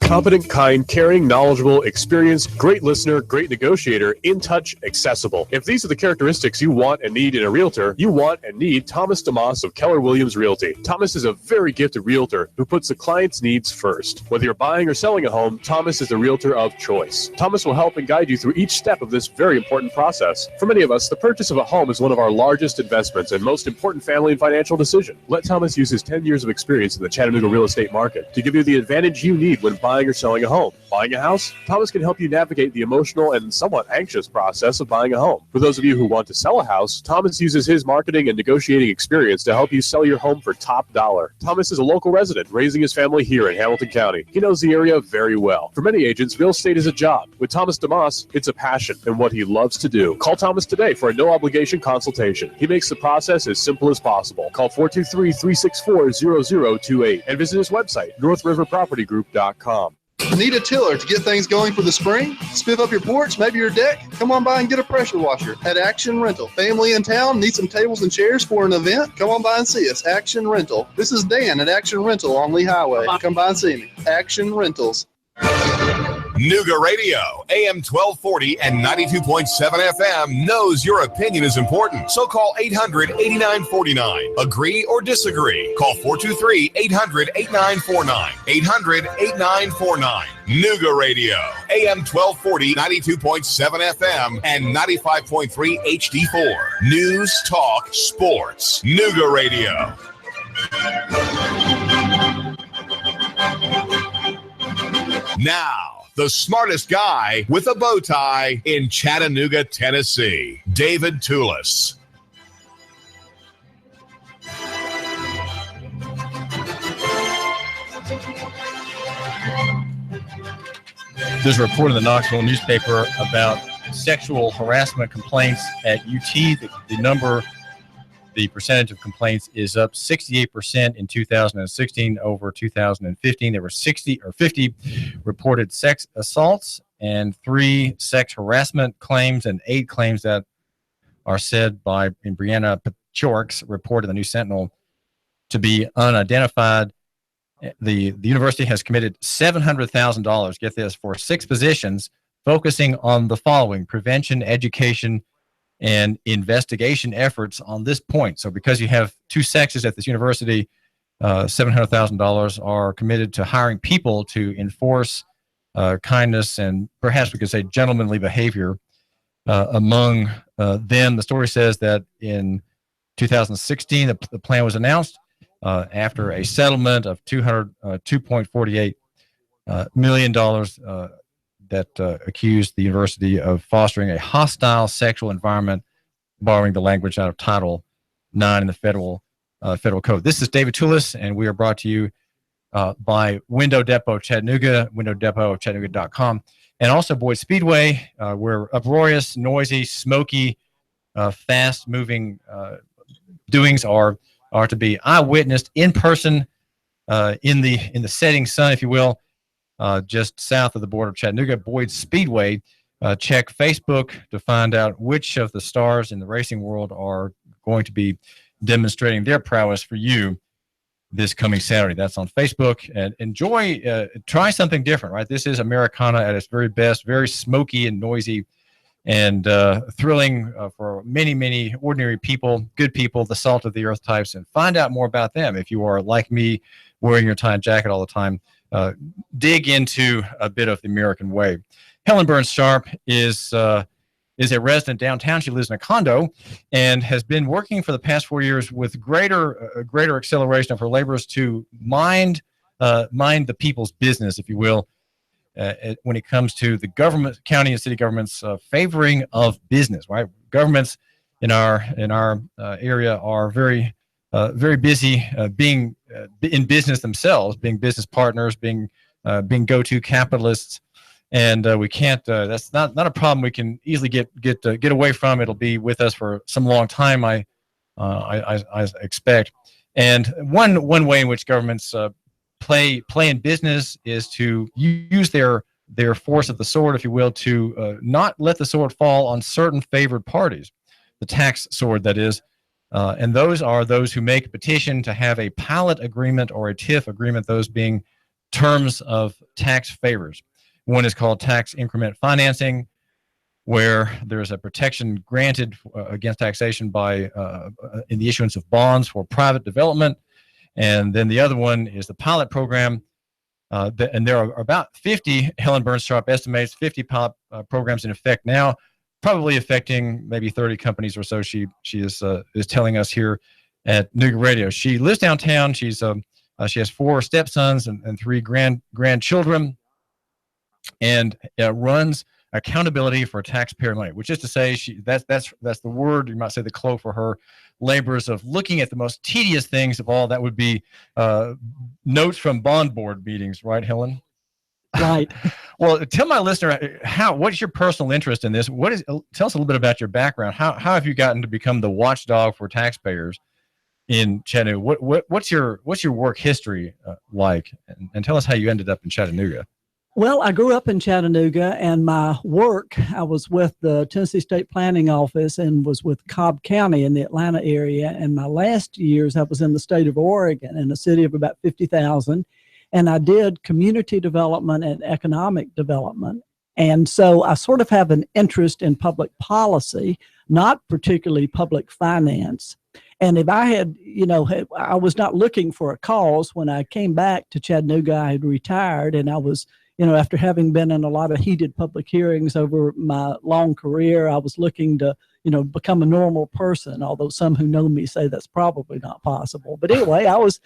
Competent, kind, caring, knowledgeable, experienced, great listener, great negotiator, in touch, accessible. If these are the characteristics you want and need in a realtor, you want and need Thomas DeMoss of Keller Williams Realty. Thomas is a very gifted realtor who puts the client's needs first. Whether you're buying or selling a home, Thomas is the realtor of choice. Thomas will help and guide you through each step of this very important process. For many of us, the purchase of a home is one of our largest investments and most important family and financial decision. Let Thomas use his 10 years of experience in the Chattanooga real estate market to give you the advantage you need when buying or selling a home. Buying a house? Thomas can help you navigate the emotional and somewhat anxious process of buying a home. For those of you who want to sell a house, Thomas uses his marketing and negotiating experience to help you sell your home for top dollar. Thomas is a local resident, raising his family here in Hamilton County. He knows the area very well. For many agents, real estate is a job. With Thomas DeMoss, it's a passion and what he loves to do. Call Thomas today for a no-obligation consultation. He makes the process as simple as possible. Call 423-364-0028 and visit his website, northriverpropertygroup.com. Need a tiller to get things going for the spring? Spiff up your porch, maybe your deck? Come on by and get a pressure washer at Action Rental. Family in town, need some tables and chairs for an event? Come on by and see us. Action Rental. This is Dan at Action Rental on Lee Highway. Come by and see me. Action Rentals. Nooga Radio, AM 1240 and 92.7 FM knows your opinion is important. So call 800-8949. Agree or disagree? Call 423-800-8949. 800-8949. Nooga Radio, AM 1240, 92.7 FM, and 95.3 HD4. News, talk, sports. Nooga Radio. Now, the smartest guy with a bow tie in Chattanooga, Tennessee, David Tulis. There's a report in the Knoxville newspaper about sexual harassment complaints at UT. The percentage of complaints is up 68% in 2016 over 2015. There were 50 reported sex assaults and 3 sex harassment claims and 8 claims that are said by Brianna Pachork's report in the New Sentinel to be unidentified. The university has committed $700,000, get this, for 6 positions focusing on the following: prevention, education, and investigation efforts on this point. So because you have 2 sexes at this university, $700,000 are committed to hiring people to enforce kindness and perhaps we could say gentlemanly behavior among them. The story says that in 2016, the plan was announced after a settlement of $2.48 million that accused the university of fostering a hostile sexual environment, borrowing the language out of Title IX in the federal code. This is David Tulis, and we are brought to you by Window Depot Chattanooga, windowdepotchattanooga.com, and also Boyd Speedway. We're uproarious, noisy, smoky, fast-moving doings are to be eyewitnessed in person in the setting sun, if you will. Just south of the border of Chattanooga, Boyd Speedway. Check Facebook to find out which of the stars in the racing world are going to be demonstrating their prowess for you this coming Saturday. That's on Facebook. And enjoy, try something different, right? This is Americana at its very best, very smoky and noisy and thrilling for many, many ordinary people, good people, the salt of the earth types, and find out more about them. If you are like me, wearing your tie and jacket all the time, dig into a bit of the American way. Helen Burns Sharp is a resident downtown. She lives in a condo and has been working for the past 4 years with greater acceleration of her labors to mind the people's business, if you will, when it comes to the government, county and city governments favoring of business. Right, governments in our area are very busy being in business themselves, being business partners, being go-to capitalists, and we can't. That's not a problem we can easily get away from. It'll be with us for some long time, I expect. And one way in which governments play in business is to use their force of the sword, if you will, to not let the sword fall on certain favored parties, the tax sword, that is. And those are those who make a petition to have a pilot agreement or a TIF agreement, those being terms of tax favors. One is called tax increment financing, where there's a protection granted against taxation by in the issuance of bonds for private development. And then the other one is the pilot program. And there are about 50, Helen Burns Sharp estimates, 50 pilot programs in effect now, probably affecting maybe 30 companies or so. She is telling us here at Nooga Radio. She lives downtown. She has 4 stepsons and 3 grandchildren, and runs accountability for taxpayer money, which is to say that's the word, you might say, the cloak for her labors of looking at the most tedious things of all. That would be notes from bond board meetings, right, Helen? Right. Well, tell my listener what's your personal interest in this? Tell us a little bit about your background. How have you gotten to become the watchdog for taxpayers in Chattanooga? What's your work history like? And tell us how you ended up in Chattanooga. Well, I grew up in Chattanooga, and my work, I was with the Tennessee State Planning Office and was with Cobb County in the Atlanta area. And my last years, I was in the state of Oregon in a city of about 50,000. And I did community development and economic development. And so I sort of have an interest in public policy, not particularly public finance. And if I had, I was not looking for a cause. When I came back to Chattanooga, I had retired, and I was, after having been in a lot of heated public hearings over my long career, I was looking to, become a normal person, although some who know me say that's probably not possible. But anyway, I was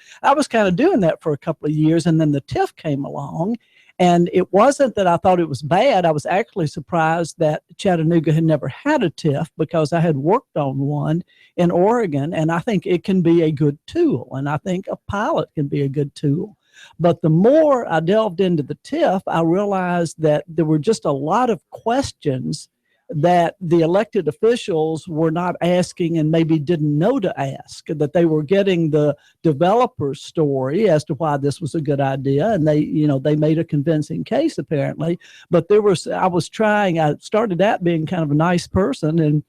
kind of doing that for a couple of years, and then the TIF came along. And it wasn't that I thought it was bad. I was actually surprised that Chattanooga had never had a TIF, because I had worked on one in Oregon, and I think it can be a good tool, and I think a pilot can be a good tool. But the more I delved into the TIF, I realized that there were just a lot of questions that the elected officials were not asking and maybe didn't know to ask, that they were getting the developer's story as to why this was a good idea. And they made a convincing case apparently, but I started out being kind of a nice person and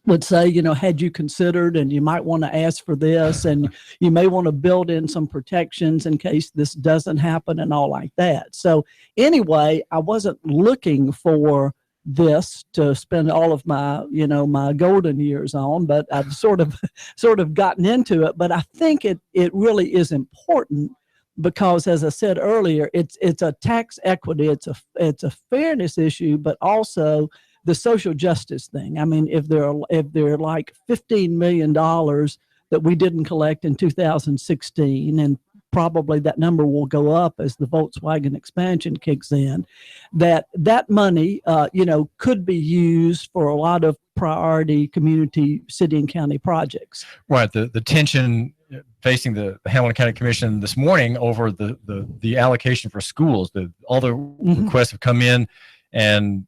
would say, had you considered, and you might want to ask for this, and you may want to build in some protections in case this doesn't happen and all like that. So anyway, I wasn't looking for this to spend all of my, my golden years on, but I've sort of gotten into it. But I think it really is important, because as I said earlier, it's a tax equity, it's a fairness issue, but also the social justice thing. I mean, if there are like $15 million that we didn't collect in 2016, and probably that number will go up as the Volkswagen expansion kicks in, that money, could be used for a lot of priority community, city and county projects. Right. The tension facing the Helen County Commission this morning over the allocation for schools, all the requests have come in, and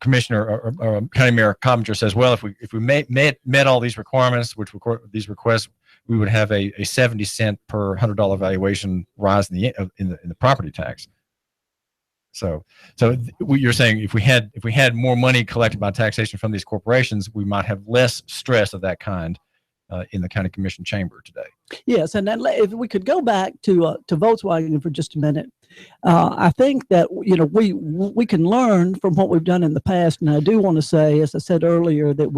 Commissioner or County Mayor Coppinger says, well, if we met all these requirements, these requests, we would have a 70 cent per $100 valuation rise in the property tax. So you're saying if we had more money collected by taxation from these corporations, we might have less stress of that kind in the County Commission chamber today. Yes, and then if we could go back to Volkswagen for just a minute, I think that we can learn from what we've done in the past, and I do want to say, as I said earlier, that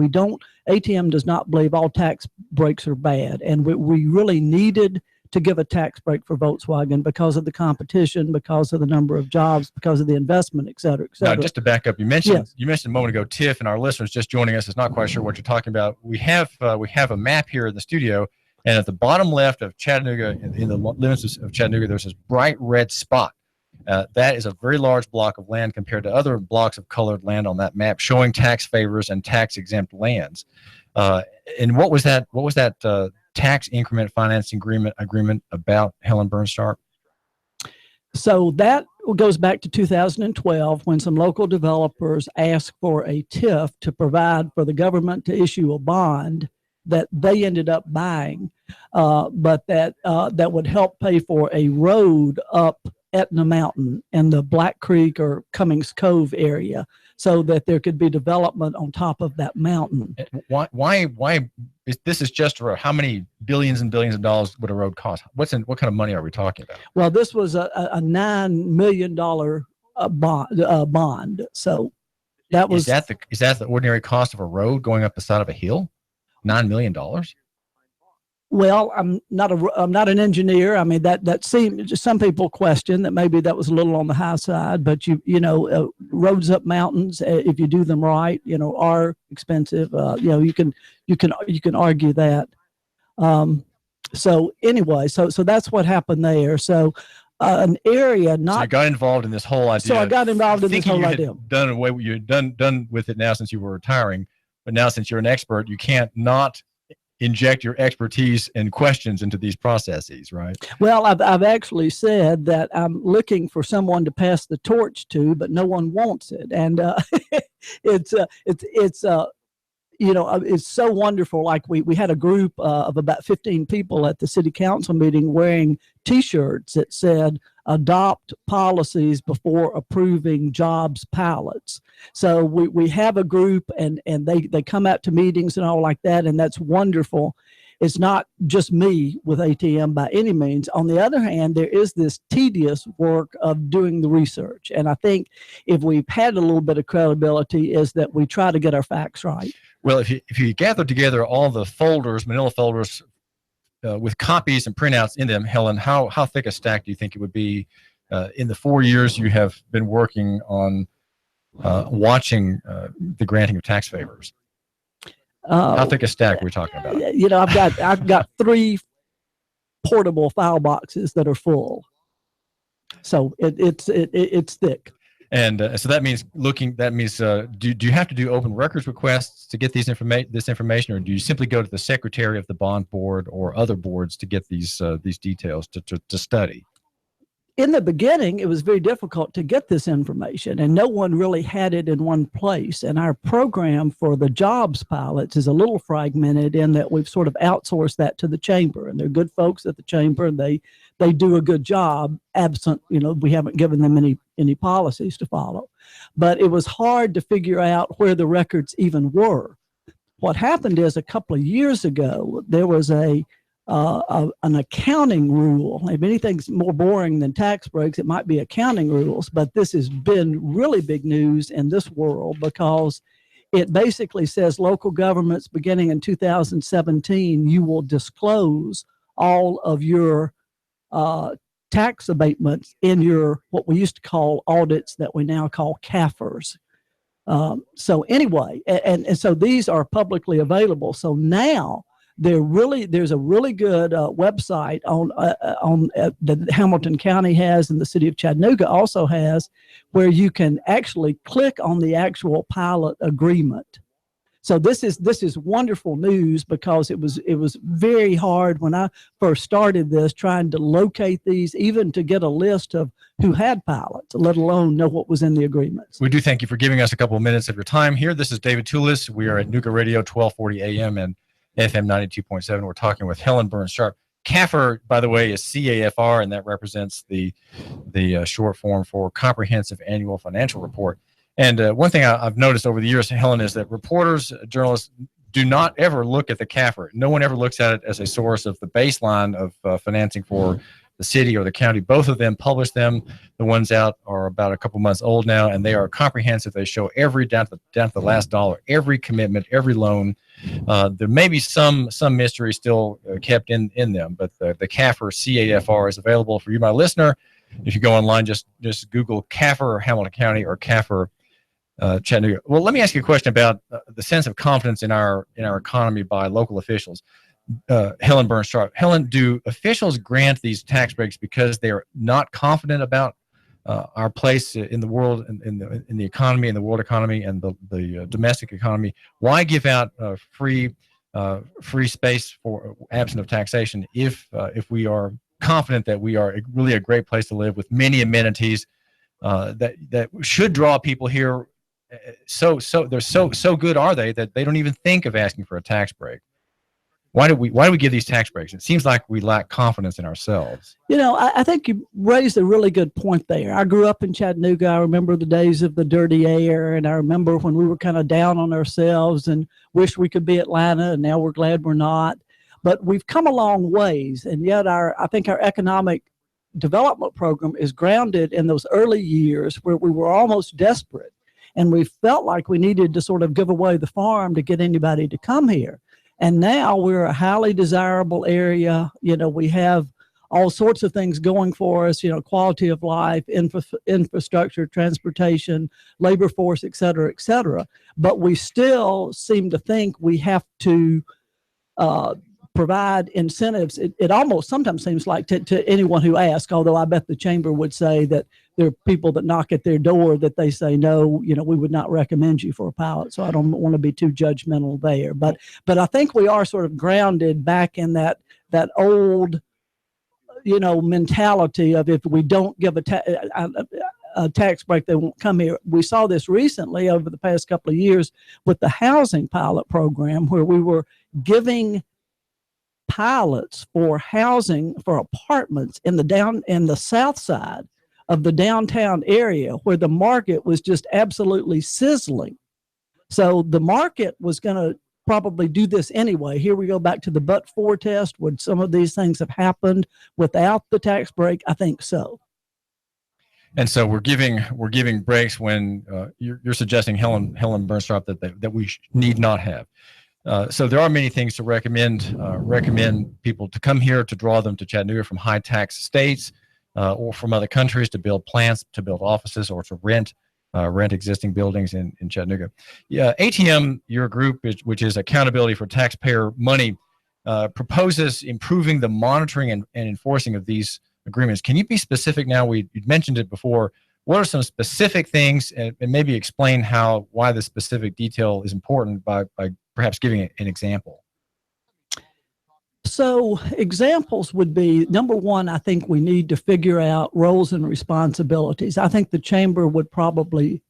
ATM does not believe all tax breaks are bad, and we really needed to give a tax break for Volkswagen because of the competition, because of the number of jobs, because of the investment, et cetera, et cetera. Now, just to back up, you mentioned a moment ago TIF, and our listeners just joining us is not quite sure what you're talking about. We have a map here in the studio, and at the bottom left of Chattanooga, in the limits of Chattanooga, there's this bright red spot. That is a very large block of land compared to other blocks of colored land on that map, showing tax favors and tax exempt lands. And what was that tax increment financing agreement about, Helen Burns Sharp? So that goes back to 2012, when some local developers asked for a TIF to provide for the government to issue a bond that they ended up buying, but that would help pay for a road up Etna Mountain in the Black Creek or Cummings Cove area. so that there could be development on top of that mountain. Why this is just a road? How many billions and billions of dollars would a road cost? What kind of money are we talking about? Well, this was a $9 million bond. So that was is that the ordinary cost of a road going up the side of a hill? $9 million. Well, I'm not an engineer. I mean, that seems, some people question that maybe that was a little on the high side, but roads up mountains, if you do them right, are expensive. You can argue that. So anyway, so that's what happened there. So an area not. So you got involved in this whole idea. So I got involved in this whole idea. You're done with it now since you were retiring, but now since you're an expert, you can't not inject your expertise and questions into these processes, right? Well, I've actually said that I'm looking for someone to pass the torch to, but no one wants it, and it's so wonderful. Like we had a group of about 15 people at the city council meeting wearing T-shirts that said "Adopt policies before approving jobs pallets." So we have a group, and they come out to meetings and all like that, and that's wonderful. It's not just me with ATM by any means. On the other hand, there is this tedious work of doing the research, and I think if we've had a little bit of credibility, is that we try to get our facts right. Well, if you gather together all the folders, manila folders, with copies and printouts in them, Helen, how thick a stack do you think it would be in the 4 years you have been working on watching the granting of tax favors? How thick a stack are we talking about? I've got 3 portable file boxes that are full, so it's thick. And so that means do you have to do open records requests to get this information, or do you simply go to the secretary of the bond board or other boards to get these details to study? In the beginning, it was very difficult to get this information, and no one really had it in one place. And our program for the jobs pilots is a little fragmented in that we've sort of outsourced that to the chamber, and they're good folks at the chamber, and they do a good job. Absent, we haven't given them any policies to follow. But it was hard to figure out where the records even were. What happened is a couple of years ago, there was an accounting rule. If anything's more boring than tax breaks, it might be accounting rules, but this has been really big news in this world because it basically says local governments beginning in 2017, you will disclose all of your tax abatements in your, what we used to call audits that we now call CAFRs. So anyway, and so these are publicly available. So now there's a really good website on that Hamilton County has, and the city of Chattanooga also has, where you can actually click on the actual pilot agreement. So this is wonderful news because it was very hard when I first started this, trying to locate these, even to get a list of who had pilots, let alone know what was in the agreements. We do thank you for giving us a couple of minutes of your time here. This is David Tulis. We are at Nooga Radio, 1240 AM and FM 92.7. We're talking with Helen Burns Sharp. CAFR, by the way, is CAFR, and that represents the short form for Comprehensive Annual Financial Report. And one thing I've noticed over the years, Helen, is that reporters, journalists do not ever look at the CAFR. No one ever looks at it as a source of the baseline of financing for the city or the county. Both of them publish them. The ones out are about a couple months old now, and they are comprehensive. They show every down to the last dollar, every commitment, every loan. There may be some mystery still kept in them, but the CAFR, CAFR, is available for you, my listener. If you go online, just Google CAFR or Hamilton County or CAFR Chattanooga. Well, let me ask you a question about the sense of confidence in our economy by local officials. Helen Burns Sharp. Helen, do officials grant these tax breaks because they are not confident about our place in the world, in the economy, in the world economy, and the domestic economy? Why give out free space for absent of taxation if we are confident that we are really a great place to live with many amenities that should draw people here? So they're so good, are they, that they don't even think of asking for a tax break? Why do we give these tax breaks? It seems like we lack confidence in ourselves. I think you raised a really good point there. I grew up in Chattanooga. I remember the days of the dirty air, and I remember when we were kind of down on ourselves and wished we could be Atlanta, and now we're glad we're not. But we've come a long ways, and yet I think our economic development program is grounded in those early years where we were almost desperate, and we felt like we needed to sort of give away the farm to get anybody to come here. And now we're a highly desirable area. We have all sorts of things going for us, quality of life, infrastructure, transportation, labor force, et cetera, et cetera. But we still seem to think we have to provide incentives. It almost sometimes seems like to anyone who asks, although I bet the chamber would say that there are people that knock at their door that they say, no, we would not recommend you for a pilot. So I don't want to be too judgmental there. But I think we are sort of grounded back in that old, mentality of if we don't give a tax break, they won't come here. We saw this recently over the past couple of years with the housing pilot program, where we were giving pilots for housing for apartments in the south side of the downtown area, where the market was just absolutely sizzling. So the market was going to probably do this anyway. Here we go back to the but-for test. Would some of these things have happened without the tax break? I think so. And so we're giving breaks when you're suggesting, Helen Burns Sharp, that we need not have. So there are many things to recommend people to come here, to draw them to Chattanooga from high tax states or from other countries, to build plants, to build offices, or to rent existing buildings in Chattanooga. Yeah, ATM, your group, which is Accountability for Taxpayer Money, proposes improving the monitoring and enforcing of these agreements. Can you be specific now? You mentioned it before. What are some specific things, and maybe explain why the specific detail is important by perhaps giving an example? So examples would be, number one, I think we need to figure out roles and responsibilities. I think the chamber would probably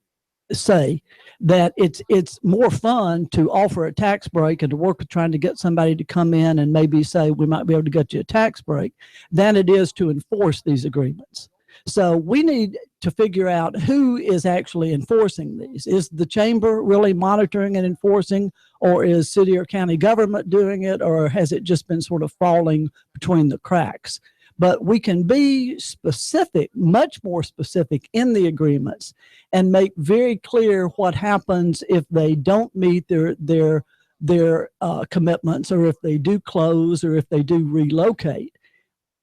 say that it's more fun to offer a tax break and to work with trying to get somebody to come in and maybe say, we might be able to get you a tax break, than it is to enforce these agreements. So we need to figure out who is actually enforcing these. Is the chamber really monitoring and enforcing, or is city or county government doing it, or has it just been sort of falling between the cracks? But we can be specific, much more specific in the agreements, and make very clear what happens if they don't meet their commitments, or if they do close, or if they do relocate.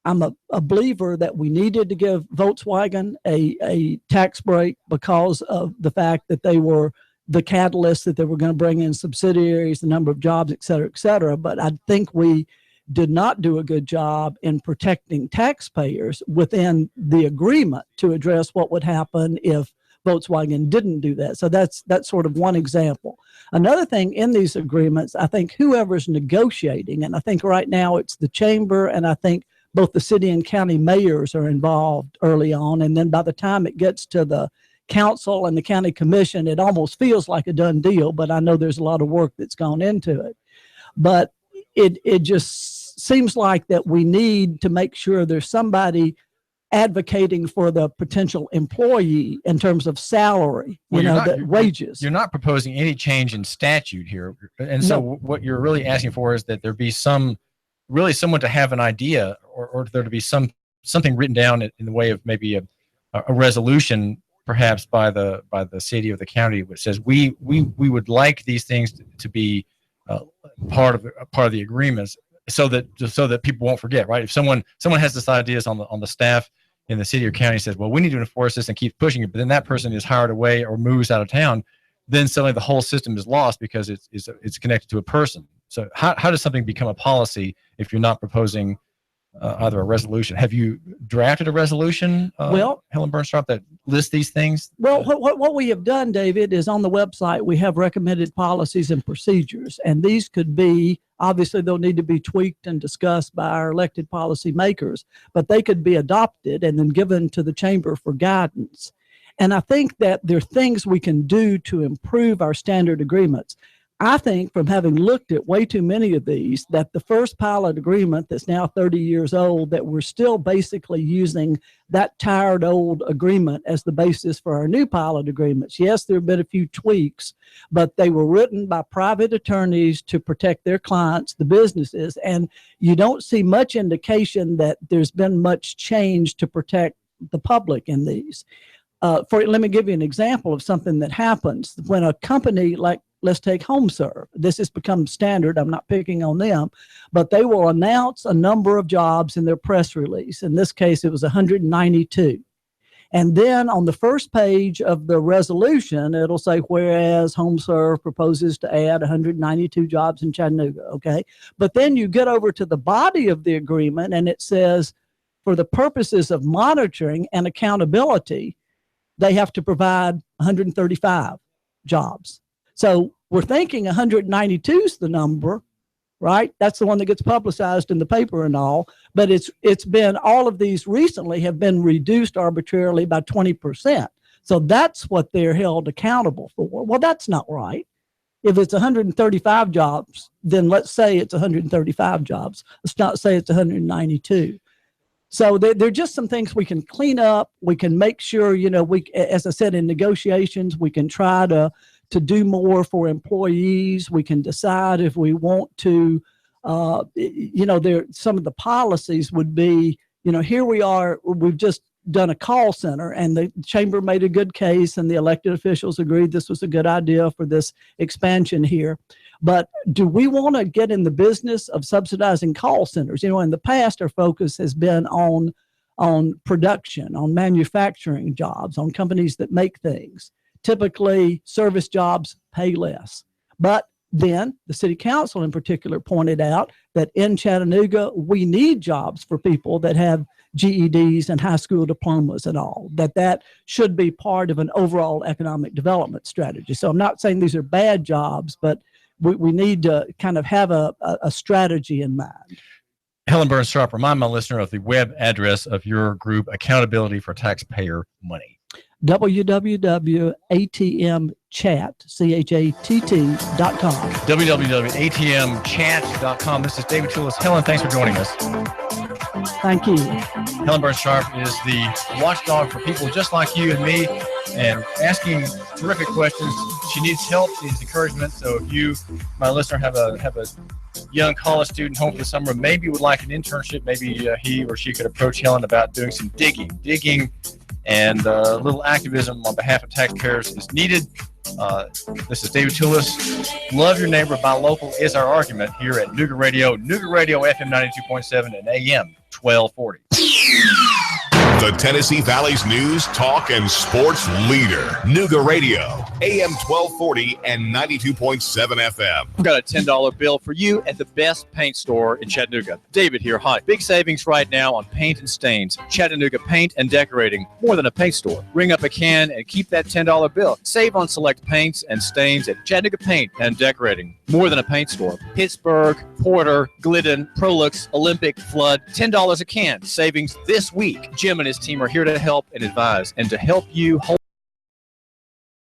I'm a believer that we needed to give Volkswagen a tax break because of the fact that they were the catalyst, that they were going to bring in subsidiaries, the number of jobs, et cetera, et cetera. But I think we did not do a good job in protecting taxpayers within the agreement to address what would happen if Volkswagen didn't do that. So that's sort of one example. Another thing in these agreements, I think whoever's negotiating, and I think right now it's the chamber, and I think both the city and county mayors are involved early on. And then by the time it gets to the council and the county commission, it almost feels like a done deal, but I know there's a lot of work that's gone into it. But it just seems like that we need to make sure there's somebody advocating for the potential employee in terms of salary, wages. You're not proposing any change in statute here. And so what you're really asking for is that there be someone to have an idea, or there to be something written down in the way of maybe a resolution, perhaps by the city or the county, which says we would like these things to be part of the agreements, so that people won't forget, right? If someone has this ideas on the staff in the city or county, says, well, we need to enforce this, and keeps pushing it, but then that person is hired away or moves out of town, then suddenly the whole system is lost because it's connected to a person. So how does something become a policy if you're not proposing either a resolution? Have you drafted a resolution, Helen Burns Sharp, that lists these things? Well, what we have done, David, is on the website we have recommended policies and procedures, and these could be, obviously they'll need to be tweaked and discussed by our elected policy makers, but they could be adopted and then given to the chamber for guidance. And I think that there are things we can do to improve our standard agreements. I think from having looked at way too many of these, that the first pilot agreement that's now 30 years old, that we're still basically using that tired old agreement as the basis for our new pilot agreements. Yes, there have been a few tweaks, but they were written by private attorneys to protect their clients, the businesses, and you don't see much indication that there's been much change to protect the public in these. Let me give you an example of something that happens when a company like, let's take HomeServe. This has become standard. I'm not picking on them, but they will announce a number of jobs in their press release. In this case, it was 192. And then on the first page of the resolution, it'll say, whereas HomeServe proposes to add 192 jobs in Chattanooga, okay? But then you get over to the body of the agreement, and it says, for the purposes of monitoring and accountability, they have to provide 135 jobs. So we're thinking 192 is the number, right? That's the one that gets publicized in the paper and all. But it's been, all of these recently have been reduced arbitrarily by 20%. So that's what they're held accountable for. Well, that's not right. If it's 135 jobs, then let's say it's 135 jobs. Let's not say it's 192. So there are just some things we can clean up. We can make sure, as I said, in negotiations, we can try to do more for employees. We can decide if we want to, some of the policies would be, here we are, we've just done a call center, and the chamber made a good case, and the elected officials agreed this was a good idea for this expansion here. But do we want to get in the business of subsidizing call centers? In the past, our focus has been on production, on manufacturing jobs, on companies that make things. Typically, service jobs pay less. But then the city council in particular pointed out that in Chattanooga, we need jobs for people that have GEDs and high school diplomas and all, that should be part of an overall economic development strategy. So I'm not saying these are bad jobs, but we need to kind of have a strategy in mind. Helen Burns Sharp, remind my listener of the web address of your group, Accountability for Taxpayer Money. www.atmchat.com. www.atmchat.com. This is David Tulis. Helen, thanks for joining us. Thank you. Helen Burns Sharp is the watchdog for people just like you and me, and asking terrific questions. She needs help, she needs encouragement. So if you, my listener, have a young college student home for the summer, maybe would like an internship, maybe he or she could approach Helen about doing some digging, and a little activism on behalf of taxpayers is needed. This is David Tulis. Love your neighbor, buy local is our argument here at Nooga Radio FM 92.7 and AM 1240. The Tennessee Valley's news, talk, and sports leader. Nooga Radio, AM 1240 and 92.7 FM. I've got a $10 bill for you at the best paint store in Chattanooga. David here. Hi. Big savings right now on paint and stains. Chattanooga Paint and Decorating. More than a paint store. Ring up a can and keep that $10 bill. Save on select paints and stains at Chattanooga Paint and Decorating. More than a paint store. Pittsburgh, Porter, Glidden, Prolux, Olympic, Flood. $10 a can. Savings this week. Jim and his team are here to help and advise and to help you hold